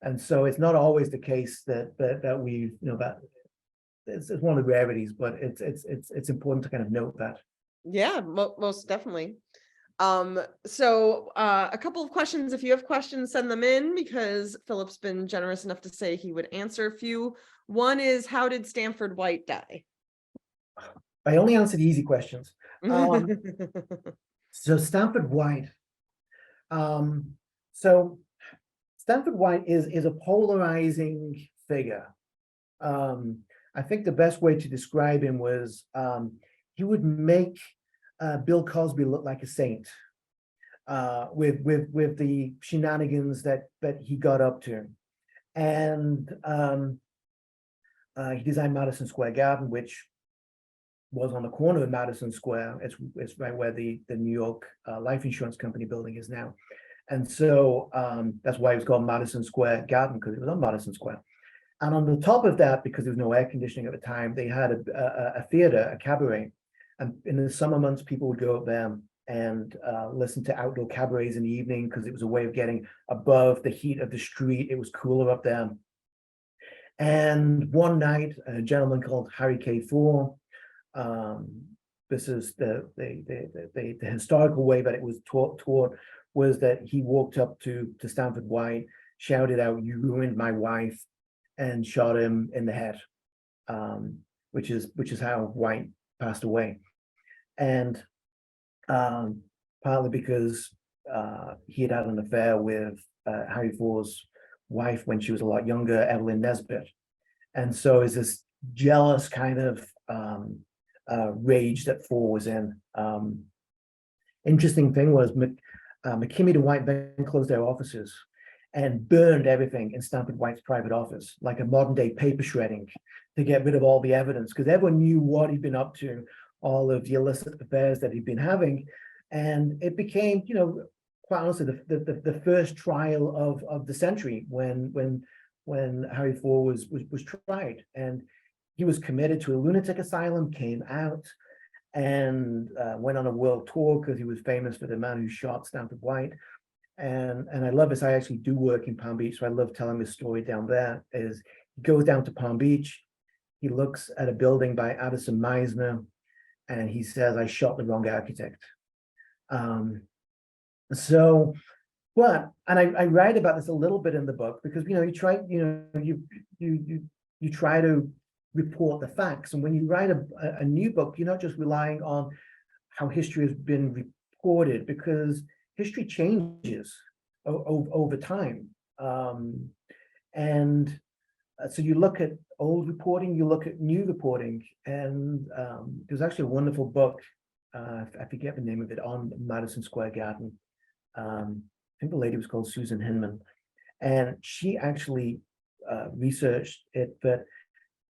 And so it's not always the case that we that it's one of the rarities, but it's important to kind of note that. Yeah, most definitely. So a couple of questions. If you have questions, send them in, because Philip's been generous enough to say he would answer a few. One is, how did Stanford White die? I only answer the easy questions. So Stanford White. So Stanford White is a polarizing figure. I think the best way to describe him was he would make Bill Cosby look like a saint with the shenanigans that he got up to. And he designed Madison Square Garden, which was on the corner of Madison Square. It's right where the New York life insurance company building is now. And so that's why it was called Madison Square Garden, because it was on Madison Square. And on the top of that, because there was no air conditioning at the time, they had a theater, a cabaret. And in the summer months, people would go up there and listen to outdoor cabarets in the evening, because it was a way of getting above the heat of the street. It was cooler up there. And one night, a gentleman called Harry K. Ford, this is the historical way that it was taught, was that he walked up to Stanford White, shouted out, "You ruined my wife," and shot him in the head, which is how White passed away. And partly because he had an affair with Harry Ford's wife when she was a lot younger, Evelyn Nesbit. And so is this jealous kind of rage that Ford was in. Interesting thing was McKimmy to White then closed their offices and burned everything in Stanford White's private office, like a modern day paper shredding, to get rid of all the evidence, because everyone knew what he'd been up to, all of the illicit affairs that he'd been having. And it became, quite honestly, the first trial of the century when Harry Ford was tried. And he was committed to a lunatic asylum, came out, and went on a world tour because he was famous for the man who shot Stanford White. And I love this. I actually do work in Palm Beach, so I love telling this story down there. Is he goes down to Palm Beach, he looks at a building by Addison Meisner, and he says, "I shot the wrong architect." I write about this a little bit in the book, because you try to report the facts, and when you write a new book, you're not just relying on how history has been reported, because history changes over time. So you look at old reporting, you look at new reporting, and there's actually a wonderful book, I forget the name of it, on Madison Square Garden. I think the lady was called Susan Hinman, and she actually researched it, that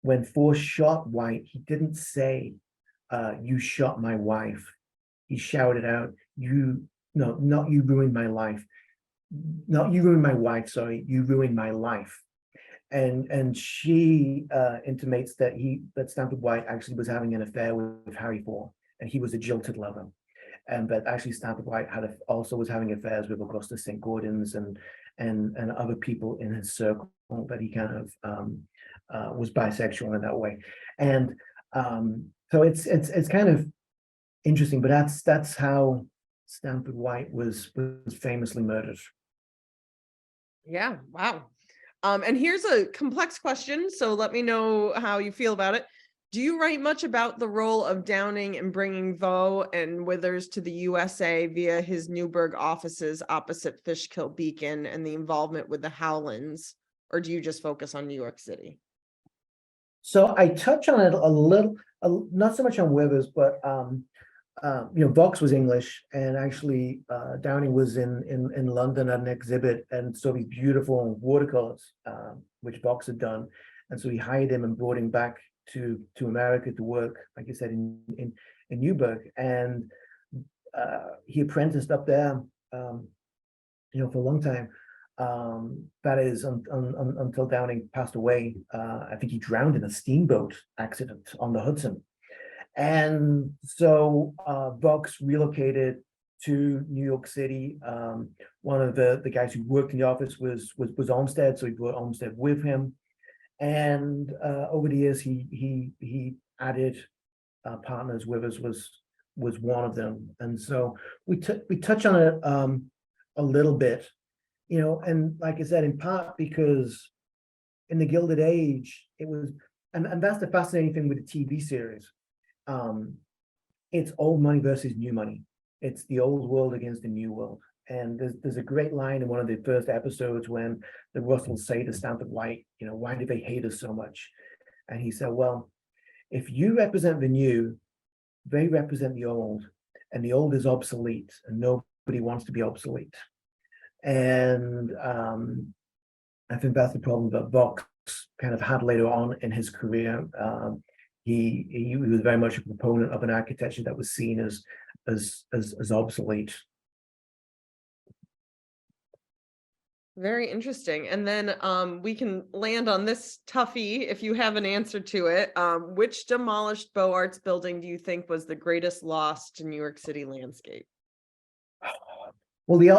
when Ford shot White, he didn't say, "You shot my wife." He shouted out, not you ruined my life. Not you ruined my wife, sorry, you ruined my life. and she intimates that Stanford White actually was having an affair with Harry IV, and he was a jilted lover, and but actually Stanford White also was having affairs with Augustus St. Gaudens and other people in his circle, that he kind of was bisexual in that way, and so it's kind of interesting, but that's how Stanford White was famously murdered. Yeah, wow. And here's a complex question, so let me know how you feel about it. Do you write much about the role of Downing in bringing Vaux and Withers to the USA via his Newburgh offices opposite Fishkill Beacon and the involvement with the Howlands, or do you just focus on New York City? So I touch on it a little, not so much on Withers, but Vaux was English, and actually Downing was in London at an exhibit, and saw these beautiful watercolors, which Vaux had done, and so he hired him and brought him back to America to work, like you said, in Newburgh, and he apprenticed up there, for a long time. That is until Downing passed away. I think he drowned in a steamboat accident on the Hudson. And so Vaux relocated to New York City. One of the guys who worked in the office was Olmsted, so he brought Olmsted with him. And over the years, he added partners. Withers was one of them, and so we touch on it a little bit, and like I said, in part because in the Gilded Age, it was, and that's the fascinating thing with the TV series. It's old money versus new money. It's the old world against the new world. And there's a great line in one of the first episodes when the Russells say to Stanford White, why do they hate us so much? And he said, well, if you represent the new, they represent the old, and the old is obsolete, and nobody wants to be obsolete. And I think that's the problem that Vaux kind of had later on in his career. He was very much a proponent of an architecture that was seen as obsolete. Very interesting. And then we can land on this toughie if you have an answer to it. Which demolished Beaux-Arts building do you think was the greatest loss to New York City landscape? Well, the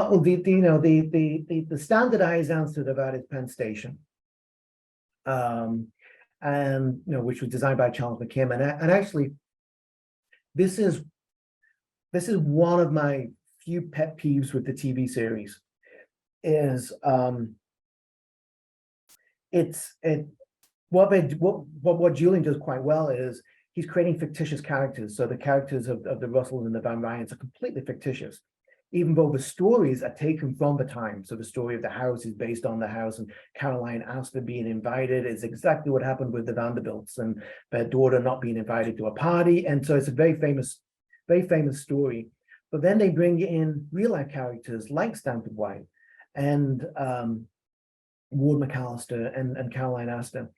standardized answer to that is Penn Station, and which was designed by Charles McKim, and actually, this is one of my few pet peeves with the TV series. Is what Julian does quite well is he's creating fictitious characters. So the characters of the Russells and the Van Ryans are completely fictitious, even though the stories are taken from the time. So the story of the house is based on the house, and Caroline Astor being invited is exactly what happened with the Vanderbilts and their daughter not being invited to a party. And so it's a very famous story. But then they bring in real life characters like Stanford White and Ward McAllister and Caroline Astor.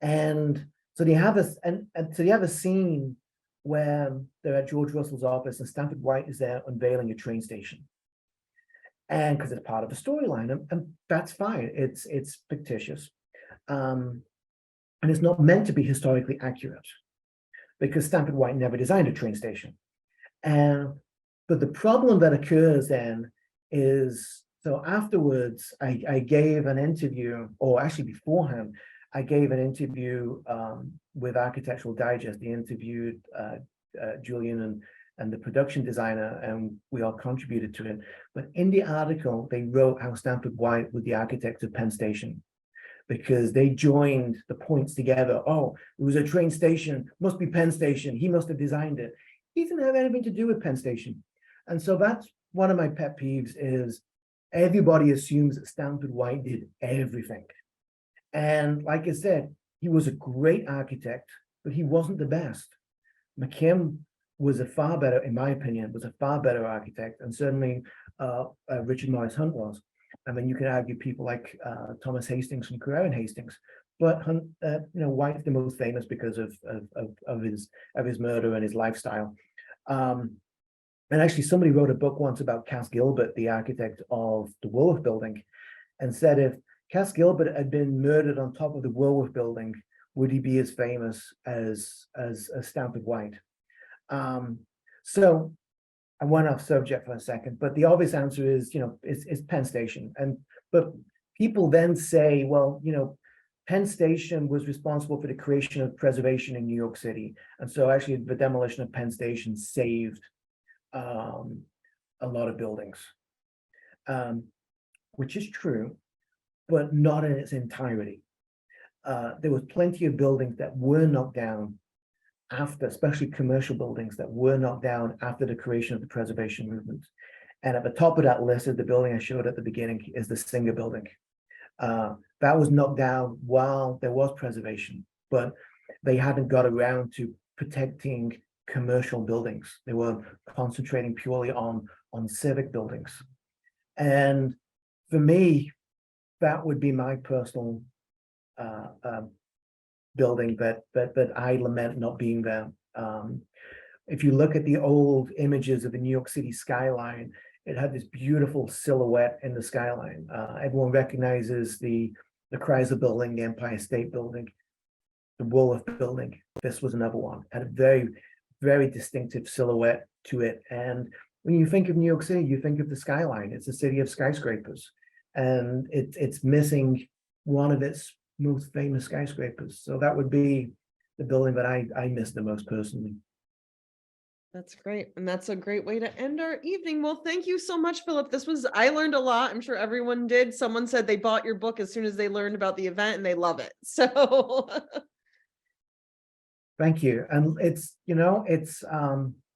And so they have a scene where they're at George Russell's office and Stanford White is there unveiling a train station. And because it's part of the storyline, and that's fine. It's fictitious. And it's not meant to be historically accurate because Stanford White never designed a train station. But the problem that occurs then is, so afterwards, I gave an interview, or actually beforehand, I gave an interview with Architectural Digest. They interviewed Julian and the production designer, and we all contributed to it. But in the article, they wrote how Stanford White was the architect of Penn Station, because they joined the points together. Oh, it was a train station, must be Penn Station. He must have designed it. He didn't have anything to do with Penn Station. And so that's one of my pet peeves is everybody assumes that Stanford White did everything. And like I said, he was a great architect, but he wasn't the best. McKim was in my opinion, was a far better architect, and certainly Richard Morris Hunt was. I mean, you can argue people like Thomas Hastings from Carrera and Hastings, but Hunt, White's the most famous because of his murder and his lifestyle. And actually, somebody wrote a book once about Cass Gilbert, the architect of the Woolworth Building, and said if Cass Gilbert had been murdered on top of the Woolworth building, would he be as famous as Stanford White? So I went off subject for a second, but the obvious answer is, is Penn Station. But people then say, well, Penn Station was responsible for the creation of preservation in New York City. And so actually the demolition of Penn Station saved a lot of buildings, which is true, but not in its entirety. There was plenty of buildings that were knocked down after, especially commercial buildings that were knocked down after the creation of the preservation movement. And at the top of that list is the building I showed at the beginning, is the Singer building. That was knocked down while there was preservation, but they hadn't got around to protecting commercial buildings. They were concentrating purely on civic buildings. And for me, that would be my personal building that I lament not being there. If you look at the old images of the New York City skyline, it had this beautiful silhouette in the skyline. Everyone recognizes the Chrysler Building, the Empire State Building, the Woolworth Building. This was another one. Had a very, very distinctive silhouette to it. And when you think of New York City, you think of the skyline. It's a city of skyscrapers, and it's missing one of its most famous skyscrapers. So that would be the building that I miss the most personally. That's great. And that's a great way to end our evening. Well, thank you so much, Philip. I learned a lot. I'm sure everyone did. Someone said they bought your book as soon as they learned about the event and they love it. So thank you. And it's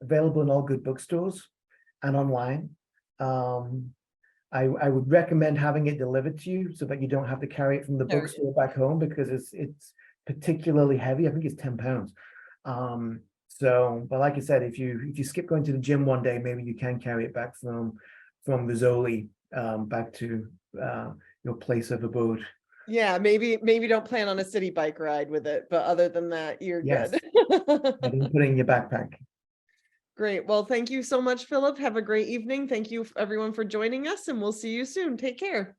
available in all good bookstores and online. I would recommend having it delivered to you so that you don't have to carry it from the bookstore back home, because it's particularly heavy. I think it's 10 pounds. But like I said, if you skip going to the gym one day, maybe you can carry it back from Rizzoli back to your place of abode. yeah, maybe don't plan on a city bike ride with it, but other than that, you're good. I didn't put it in your backpack. Great. Well, thank you so much, Philip. Have a great evening. Thank you everyone for joining us, and we'll see you soon. Take care.